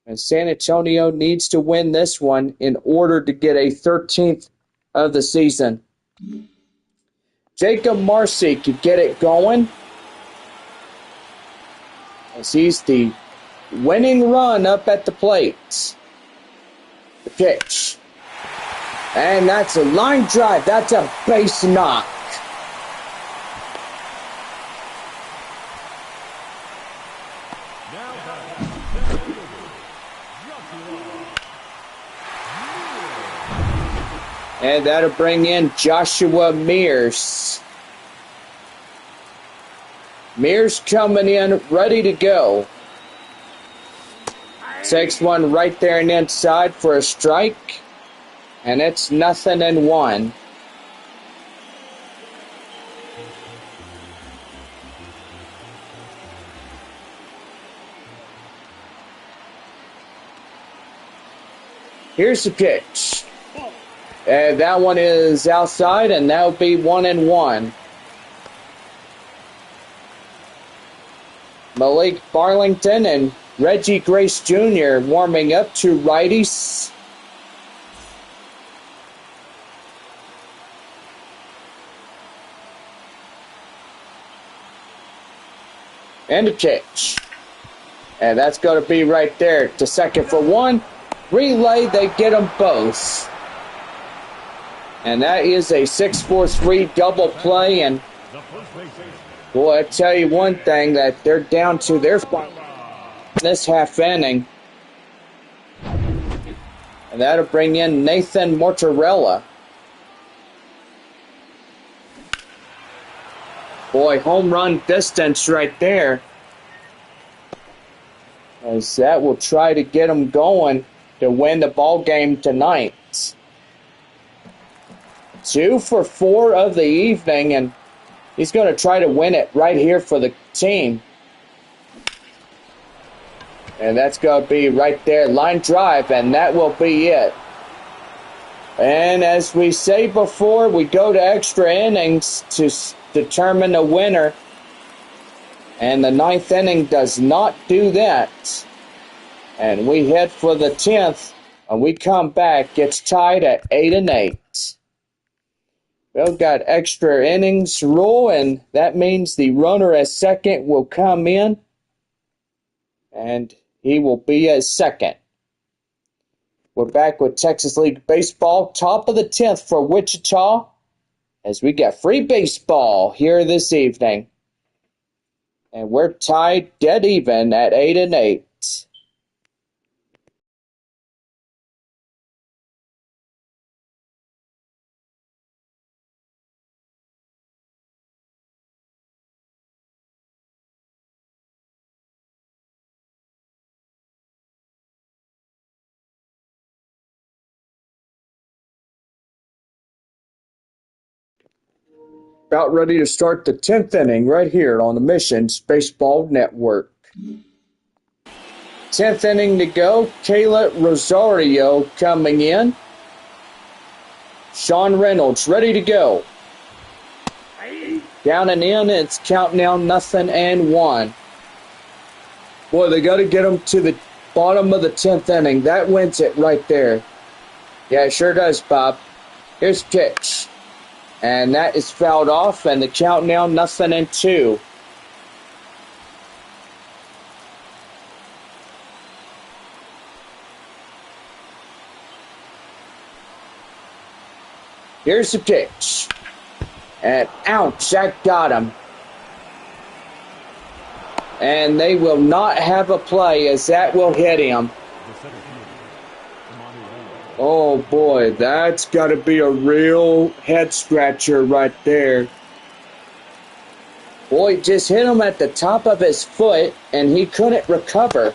And San Antonio needs to win this one in order to get a 13th of the season. Jacob Marcy could get it going as he's the winning run up at the plate. The pitch. And that's a line drive. That's a base knock. And that'll bring in Joshua Mears. Mears coming in, ready to go. Takes one right there and inside for a strike. And it's 0-1. Here's the pitch. And that one is outside, and that'll be 1-1. Malik Barlington and Reggie Grace Jr. warming up, 2 righties. And a pitch. And that's going to be right there to second for 1. Relay, they get them both. And that is a 6-4-3 double play. And boy, I tell you one thing, that they're down to their final this half inning. And that'll bring in Nathan Mortarella. Boy, home run distance right there. As that will try to get him going to win the ball game tonight. 2 for 4 of the evening, and he's going to try to win it right here for the team. And that's going to be right there, line drive, and that will be it. And as we say before, we go to extra innings to determine the winner. And the 9th inning does not do that. And we head for the 10th, and we come back. It's tied at 8-8. We've got extra innings rule, and that means the runner at second will come in, and he will be at second. We're back with Texas League Baseball, top of the 10th for Wichita, as we got free baseball here this evening. And we're tied dead even at 8-8. About ready to start the 10th inning right here on the Missions Baseball Network. 10th inning to go. Kayla Rosario coming in. Sean Reynolds ready to go. Down and in, it's counting down 0-1. Boy, they got to get them to the bottom of the 10th inning. That wins it right there. Yeah, it sure does, Bob. Here's pitch. And that is fouled off, and the count now 0-2. Here's the pitch. And ouch, that got him. And they will not have a play as that will hit him. Oh boy, that's got to be a real head scratcher right there. Boy, just hit him at the top of his foot and he couldn't recover.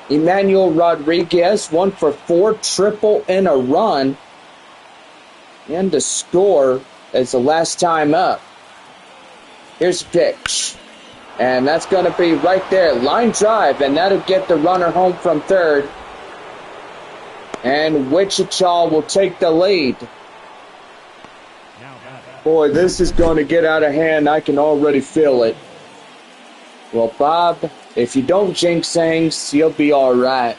Emmanuel Rodriguez, 1 for 4, triple in a run. And to score as the last time up. Here's the pitch. And that's going to be right there, line drive, and that'll get the runner home from third. And Wichita will take the lead. Boy, this is going to get out of hand. I can already feel it. Well, Bob, if you don't jinx things, you'll be all right.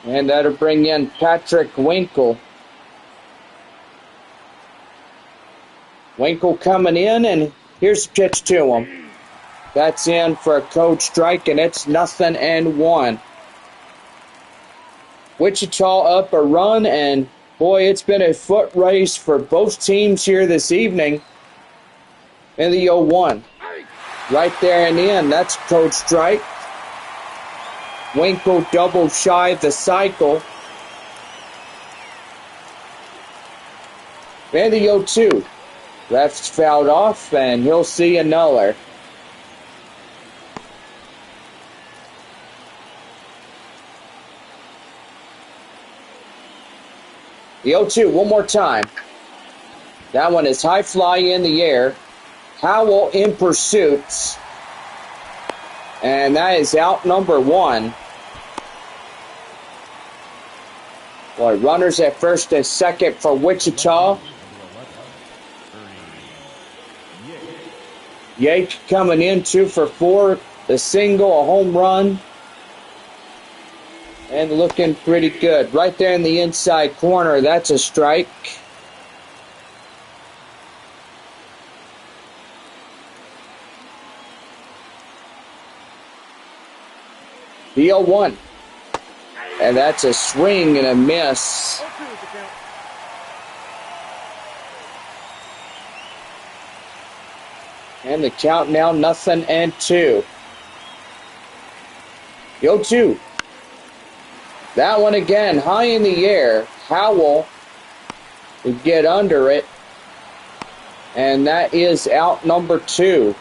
And that'll bring in Patrick Winkle. Winkle coming in, and here's the pitch to him. That's in for a code strike, and it's 0-1. Wichita up a run, and boy, it's been a foot race for both teams here this evening. In the 0-1. Right there and in, that's code strike. Winkle double shy of the cycle. And the 0-2. Left's fouled off, and he'll see another. The 0-2, one more time. That one is high fly in the air. Howell in pursuit. And that is out number 1. Boy, runners at first and second for Wichita. Yake coming in 2 for 4. The single, a home run. And looking pretty good. Right there in the inside corner, that's a strike. The 0-1. And that's a swing and a miss. And the count now 0-2. 0-2. That one again, high in the air. Howell to get under it. And that is out number 2.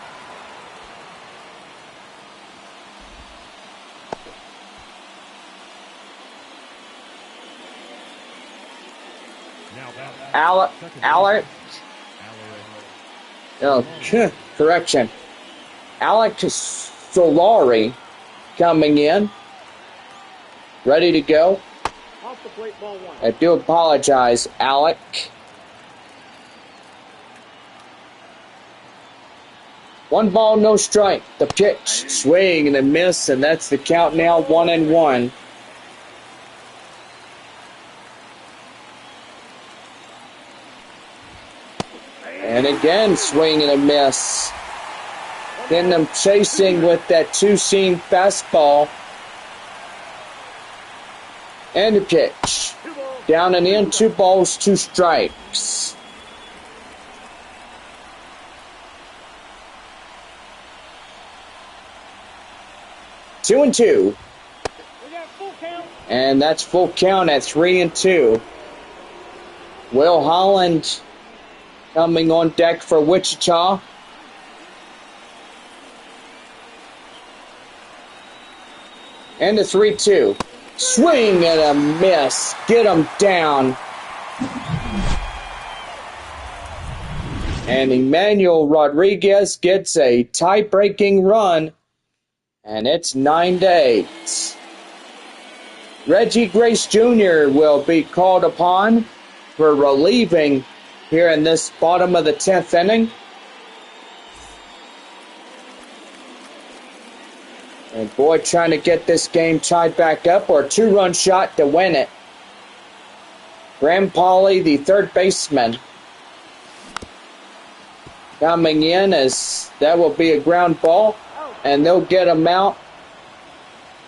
Alec. Oh, correction. Alec Solari coming in. Ready to go. Off the plate, ball 1. I do apologize, Alec. One ball, no strike. The pitch, swing and a miss, and that's the count now, 1-1. And again, swing and a miss. Getting them chasing with that two-seam fastball. And the pitch. Down and in, 2 balls, 2 strikes. Two and 2. And that's full count at 3-2. Will Holland coming on deck for Wichita. And the 3-2. Swing and a miss. Get him down. And Emmanuel Rodriguez gets a tie-breaking run. And it's 9-8. Reggie Grace Jr. will be called upon for relieving here in this bottom of the 10th inning. And Boyd trying to get this game tied back up, or a 2-run shot to win it. Graham Pauley, the third baseman, coming in, as that will be a ground ball, and they'll get him out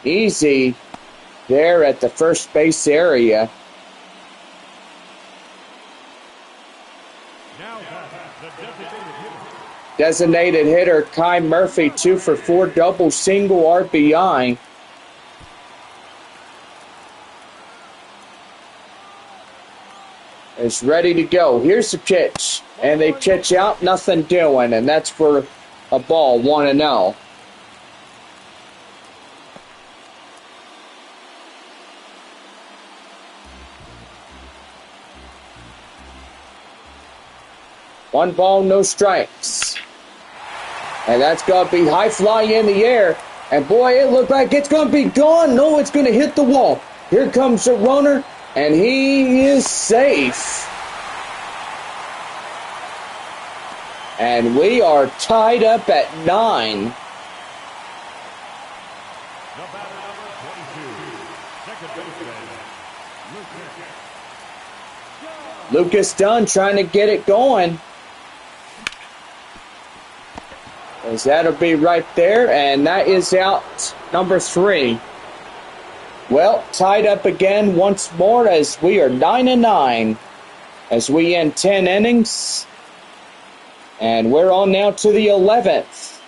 easy there at the first base area. Designated hitter Kai Murphy, 2 for 4, double, single, RBI. Is ready to go. Here's the pitch. And they pitch out, nothing doing. And that's for a ball, 1-0. One ball, no strikes. And that's going to be high fly in the air. And boy, it looked like it's going to be gone. No, it's going to hit the wall. Here comes the runner, and he is safe. And we are tied up at 9. The batter number 22, second baseman, Lucas Dunn trying to get it going. As that'll be right there, and that is out number 3. Well, tied up again once more as we are 9-9 as we end 10 innings. And we're on now to the 11th.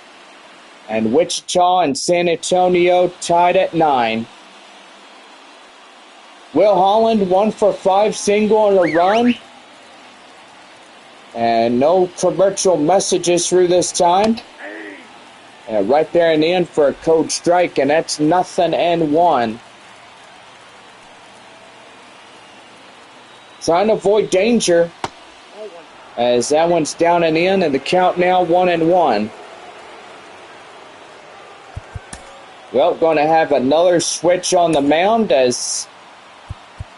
And Wichita and San Antonio tied at 9. Will Holland 1 for 5, single and a run. And no commercial messages through this time. And right there in the end for a code strike, and that's 0-1. Trying to avoid danger as that one's down and in, and the count now 1-1. Well, going to have another switch on the mound, as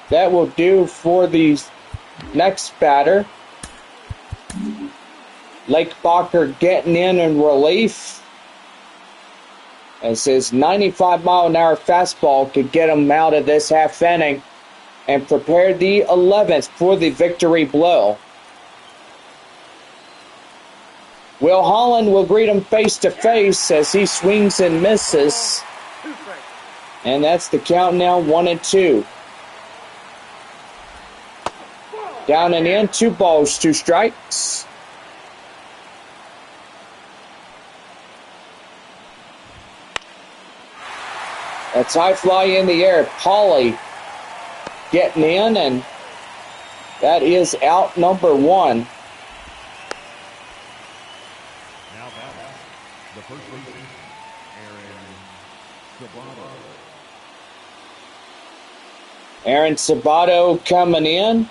that will do for the next batter. Lake Bacher getting in relief, as his 95-mile-an-hour fastball could get him out of this half inning and prepare the 11th for the victory blow. Will Holland will greet him face-to-face as he swings and misses. And that's the count now, 1-2. Down and in, 2 balls, 2 strikes. That's high fly in the air. Pauly getting in, and that is out number one. Now batting, the first baseman, Aaron Sabato coming in.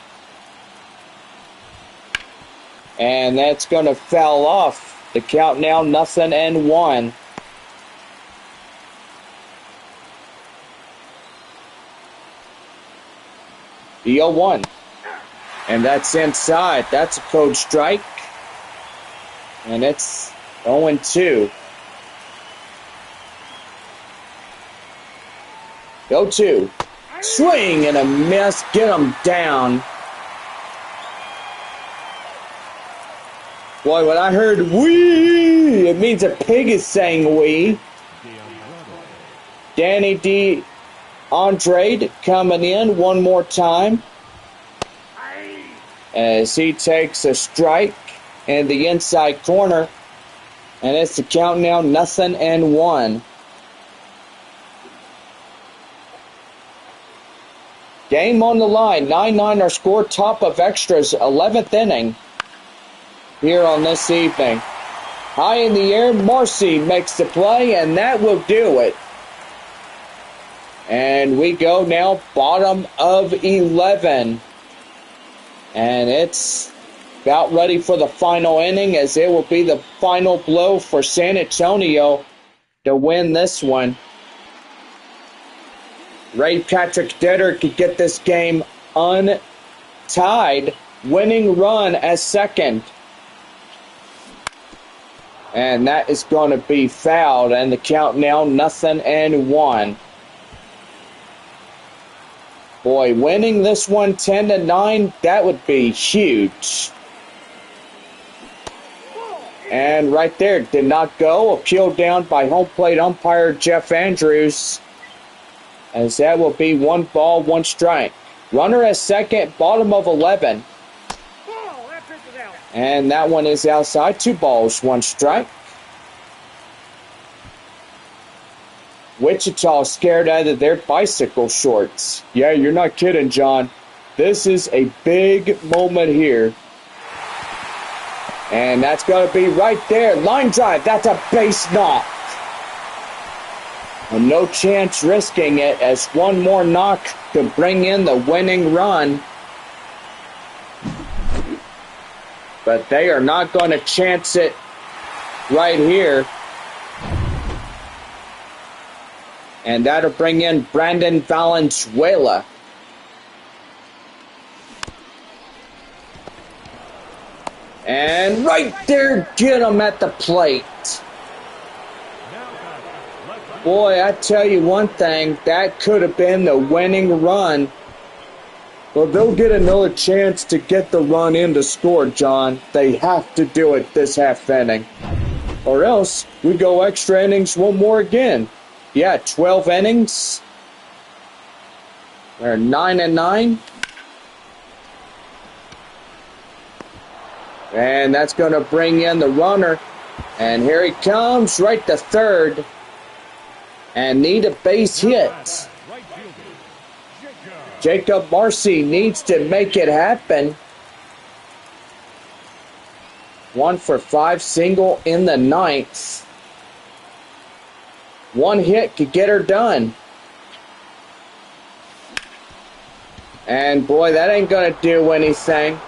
And that's going to foul off. The count now 0-1. The 0-1. And that's inside. That's a code strike. And it's 0-2. 0-2. Swing and a miss. Get him down. Boy, when I heard wee, it means a pig is saying wee. Danny D. Andrade coming in one more time as he takes a strike in the inside corner. And it's the count now 0-1. Game on the line. 9-9 our score, top of extras, 11th inning here on this evening. High in the air, Marcy makes the play, and that will do it. And we go now bottom of 11. And it's about ready for the final inning, as it will be the final blow for San Antonio to win this one. Ray Patrick Ditter could get this game untied. Winning run as second. And that is going to be fouled. And the count now 0-1. Boy, winning this one 10-9, that would be huge. And right there, did not go. Appealed down by home plate umpire Jeff Andrews. As that will be 1 ball, 1 strike. Runner at second, bottom of 11. And that one is outside. 2 balls, 1 strike. Wichita scared out of their bicycle shorts. Yeah, you're not kidding, John. This is a big moment here. And that's going to be right there. Line drive. That's a base knock. And no chance risking it, as one more knock to bring in the winning run. But they are not going to chance it right here. And that'll bring in Brandon Valenzuela. And right there, get him at the plate. Boy, I tell you one thing, that could have been the winning run. Well, they'll get another chance to get the run in to score, John. They have to do it this half inning. Or else we go extra innings one more again. Yeah, 12 innings. They're 9-9. And that's going to bring in the runner. And here he comes, right to third. And need a base hit. Jacob Marcy needs to make it happen. 1 for 5 single in the 9th. 1 hit could get her done. And boy, that ain't going to do anything.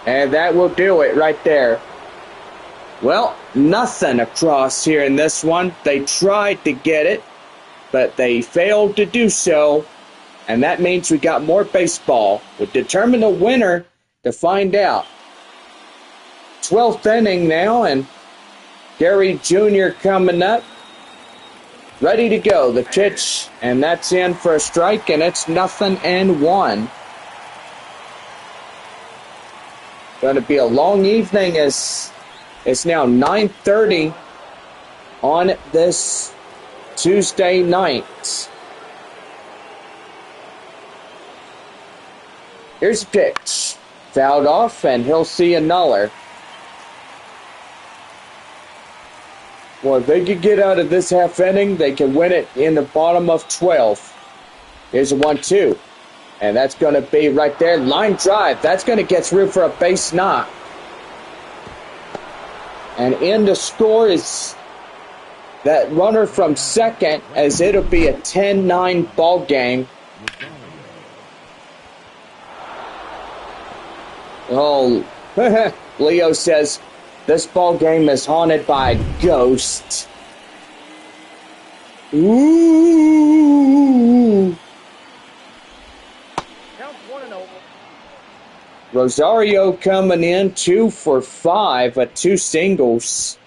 And that will do it right there. Well, nothing across here in this one. They tried to get it, but they failed to do so. And that means we got more baseball. We'll determine the winner to find out. 12th inning now, and Gary Jr. coming up. Ready to go. The pitch, and that's in for a strike, and it's 0-1. Going to be a long evening, as it's now 9:30 on this Tuesday night. Here's a pitch. Fouled off, and he'll see a nuller. Well, if they could get out of this half inning, they can win it in the bottom of 12. Here's a 1-2. And that's going to be right there. Line drive. That's going to get through for a base knock. And in the score is that runner from second, as it'll be a 10-9 ball game. Oh, Leo says this ball game is haunted by a ghost. Ooh. Count 1-0. Rosario coming in 2 for 5 at 2 singles.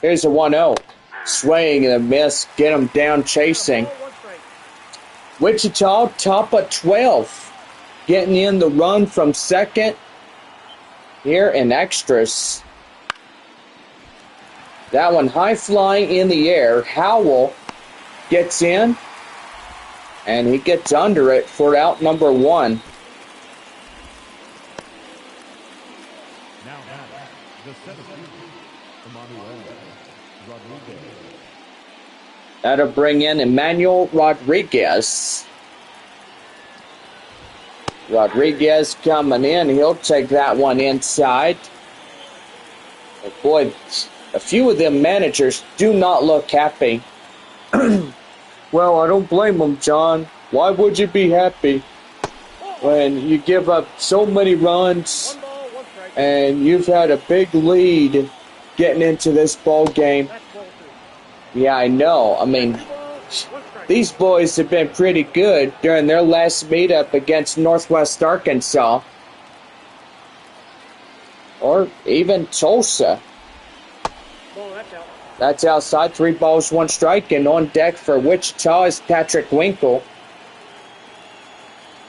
Here's a 1-0. Swing and a miss. Get him down chasing. Wichita top of 12. Getting in the run from second. Here in extras. That one high flying in the air. Howell gets in. And he gets under it for out number 1. Now, the center fielder, Emmanuel Rodriguez. That'll bring in Emmanuel Rodriguez. Rodriguez coming in. He'll take that one inside. But boy, a few of them managers do not look happy. Well, I don't blame them, John. Why would you be happy when you give up so many runs and you've had a big lead getting into this ball game? Yeah, I know. I mean, these boys have been pretty good during their last meetup against Northwest Arkansas. Or even Tulsa. That's outside. 3 balls, 1 strike. And on deck for Wichita is Patrick Winkle.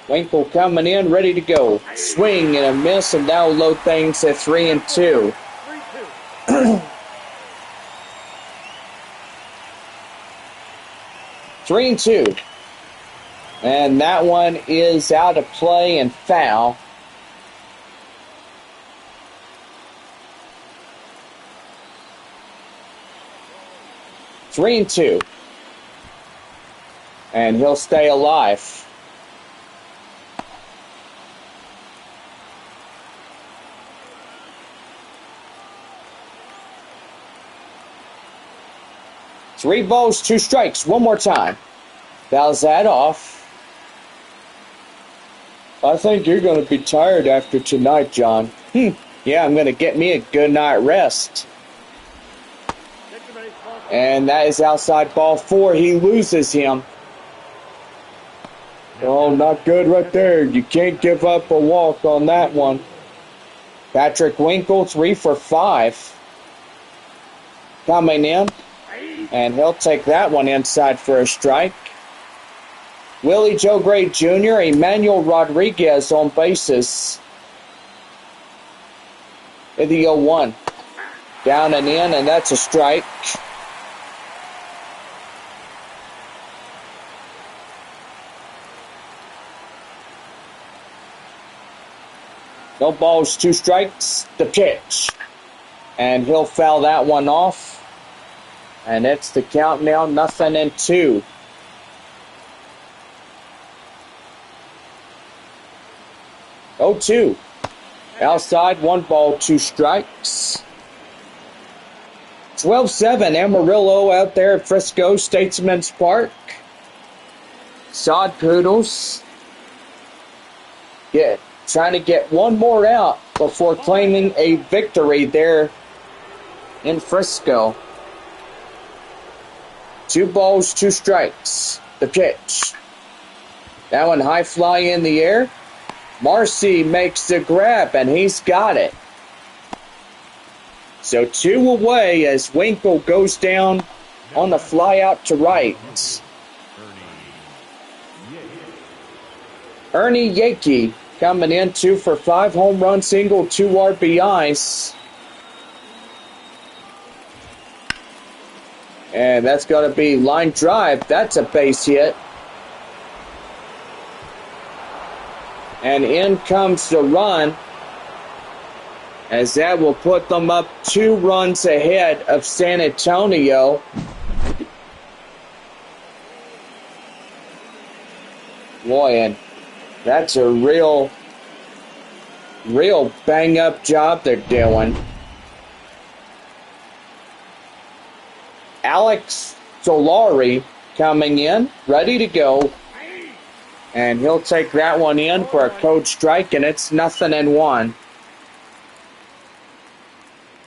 Winkle coming in, ready to go. Swing and a miss, and that'll load things at 3-2. 3-2. And that one is out of play and foul. Three and 2. And he'll stay alive. Three balls, 2 strikes. One more time. Fouls that off. I think you're going to be tired after tonight, John. Yeah, I'm going to get me a good night rest. And that is outside ball 4. He loses him. Oh, not good right there. You can't give up a walk on that one. Patrick Winkle, 3 for 5. Coming in. And he'll take that one inside for a strike. Willie Joe Gray Jr., Emmanuel Rodriguez on bases. In the 0-1. Down and in, and that's a strike. No balls, 2 strikes. The pitch. And he'll foul that one off. And it's the count now, 0-2. Oh, 2. Outside, 1 ball, 2 strikes. 12-7, Amarillo out there at Frisco Statesman's Park. Sod Poodles. Trying to get one more out before claiming a victory there in Frisco. 2 balls, 2 strikes. The pitch. That one high fly in the air. Marcy makes the grab, and he's got it. So 2 away as Winkle goes down on the fly out to right. Ernie Yakey coming in 2 for 5. Home run single, 2 RBIs. And that's going to be line drive. That's a base hit. And in comes the run as that will put them up 2 runs ahead of San Antonio. Boy, and that's a real bang-up job they're doing. Alex Solari coming in, ready to go. And he'll take that one in for a code strike, and it's 0-1.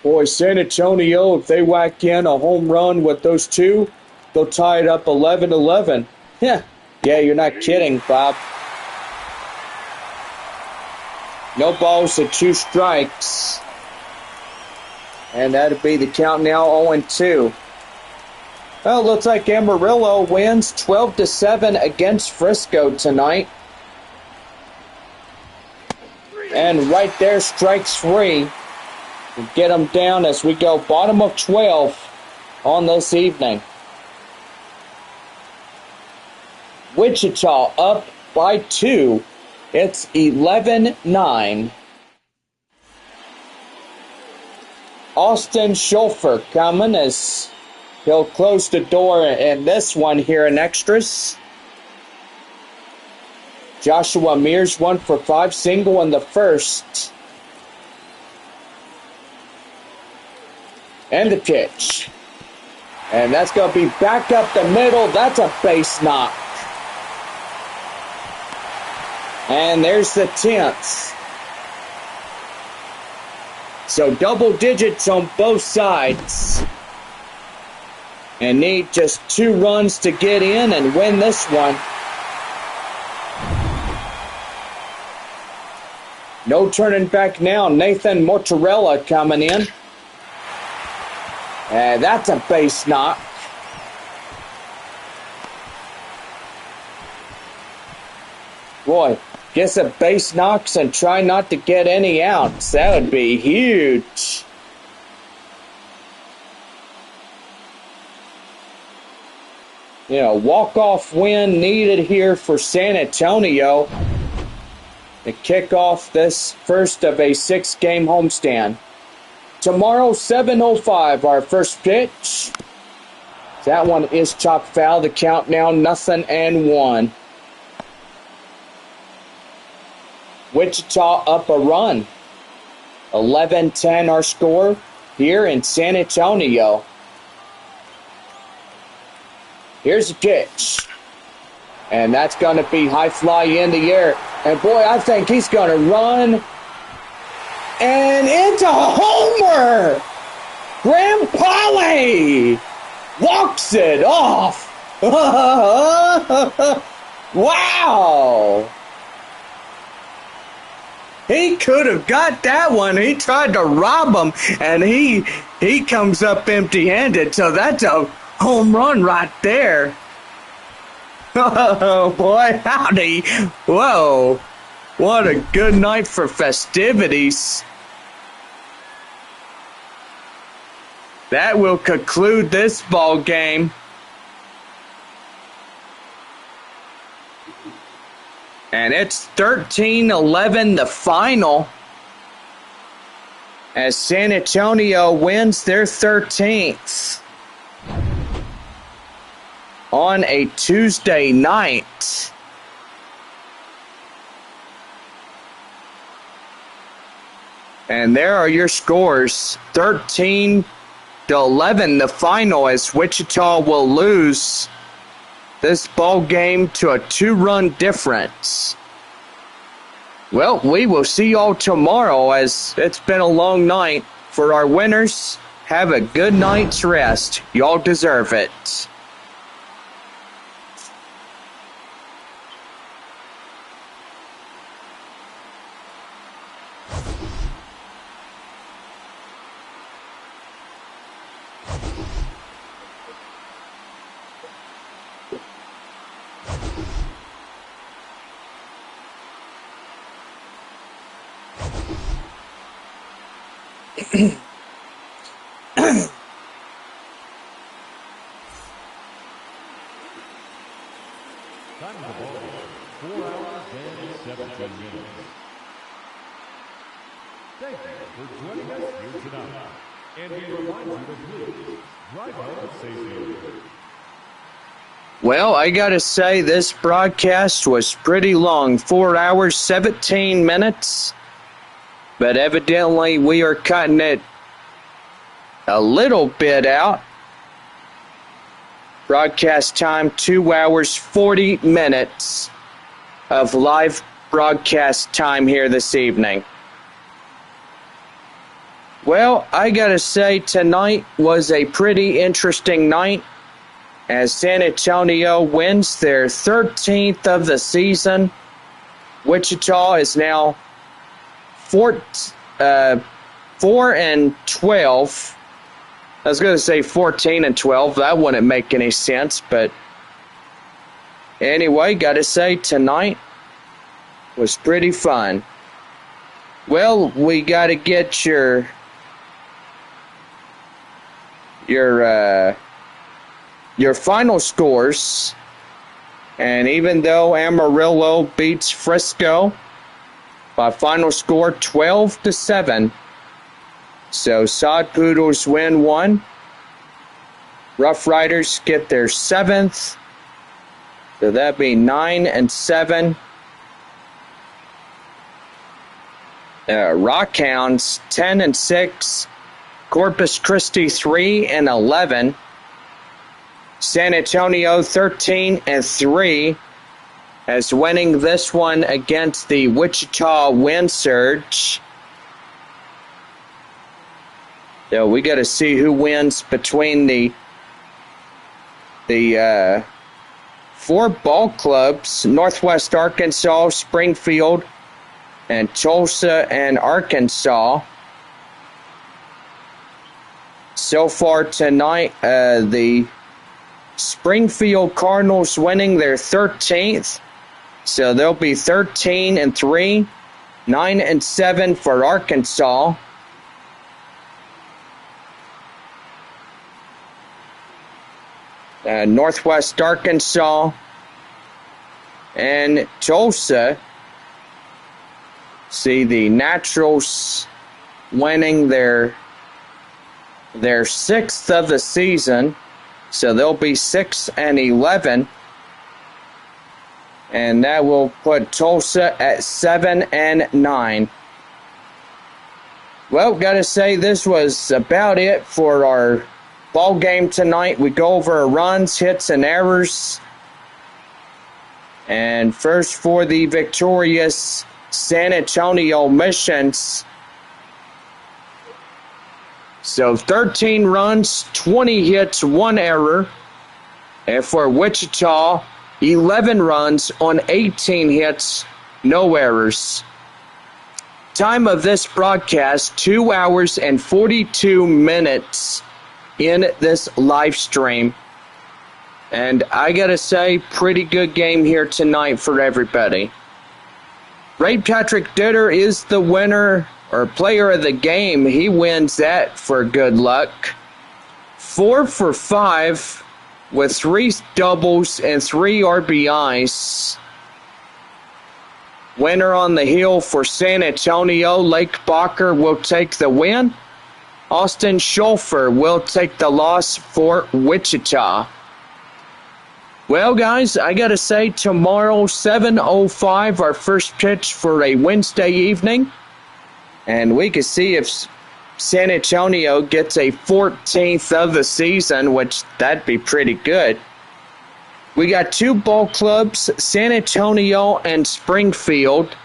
Boy, San Antonio, if they whack in a home run with those two, they'll tie it up 11-11. Yeah, you're not kidding, Bob. No balls and 2 strikes. And that'll be the count now, 0-2. Well, it looks like Amarillo wins 12-7 against Frisco tonight. And right there, strikes 3. We'll get them down as we go bottom of 12 on this evening. Wichita up by 2. It's 11-9. Austin Schulfer coming as he'll close the door in this one here in extras. Joshua Mears 1 for 5, single in the first. And the pitch. And that's going to be back up the middle. That's a base knock. And there's the 10th. So double digits on both sides. And need just 2 runs to get in and win this one. No turning back now. Nathan Mortarella coming in. And that's a base knock. Boy, get some base knocks and try not to get any outs. That would be huge. Walk-off win needed here for San Antonio to kick off this first of a 6-game homestand. Tomorrow, 7:05, our first pitch. That one is chopped foul. The count now 0-1. Wichita up a run. 11-10 our score here in San Antonio. Here's the pitch. And that's going to be high fly in the air. And boy, I think he's going to run. And it's a homer! Graham Polley walks it off. Wow! He could have got that one. He tried to rob him, and he comes up empty-handed. So that's a home run right there. Oh, boy, howdy. Whoa. What a good night for festivities. That will conclude this ball game. And it's 13-11, the final, as San Antonio wins their 13th on a Tuesday night. And there are your scores. 13-11, the final, as Wichita will lose this ball game to a 2-run difference. Well, we will see y'all tomorrow, as it's been a long night. For our winners, have a good night's rest. Y'all deserve it. Time of the ball, 4 hours and 17 minutes. Thank you for joining us here tonight. And we remind you to please drive home safely. Well, I gotta say, this broadcast was pretty long, 4 hours, 17 minutes. But evidently, we are cutting it a little bit out. Broadcast time, 2 hours, 40 minutes of live broadcast time here this evening. Well, I gotta say, tonight was a pretty interesting night as San Antonio wins their 13th of the season. Wichita is now 4 and 12. I was going to say 14 and 12. That wouldn't make any sense, but anyway, gotta say, tonight was pretty fun. Well, we gotta get your final scores. And even though Amarillo beats Frisco by final score 12-7, so Sod Poodles win 1. Rough Riders get their 7th. So that'd be 9-7. Rockhounds 10-6. Corpus Christi 3-11. San Antonio 13-3 as winning this one against the Wichita Wind Surge. So we got to see who wins between the 4 ball clubs: Northwest Arkansas, Springfield, and Tulsa and Arkansas. So far tonight, the Springfield Cardinals winning their 13th. So they'll be 13-3, 9-7 for Arkansas. Northwest Arkansas and Tulsa. See the Naturals winning their 6th of the season. So they'll be 6-11. And that will put Tulsa at 7-9. Well, gotta say, this was about it for our ball game tonight. We go over runs, hits, and errors. And first for the victorious San Antonio Missions. So 13 runs, 20 hits, 1 error. And for Wichita, 11 runs on 18 hits, no errors. Time of this broadcast, 2 hours and 42 minutes in this live stream. And I gotta say, pretty good game here tonight for everybody. Ray Patrick Ditter is the winner or player of the game. He wins that for good luck. 4 for 5 with 3 doubles and 3 RBIs. Winner on the hill for San Antonio. Lake Bacher will take the win. Austin Schulfer will take the loss for Wichita. Well, guys, I got to say, tomorrow, 7:05, our first pitch for a Wednesday evening. And we can see if San Antonio gets a 14th of the season, which that'd be pretty good. We got 2 ball clubs, San Antonio and Springfield,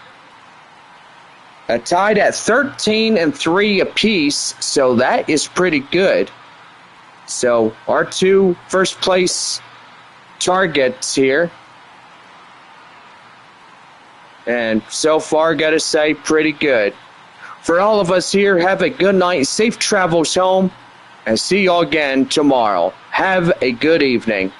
tied at 13-3 apiece, so that is pretty good. So our 2 first place targets here. And so far, gotta say, pretty good. For all of us here, have a good night, safe travels home, and see y'all again tomorrow. Have a good evening.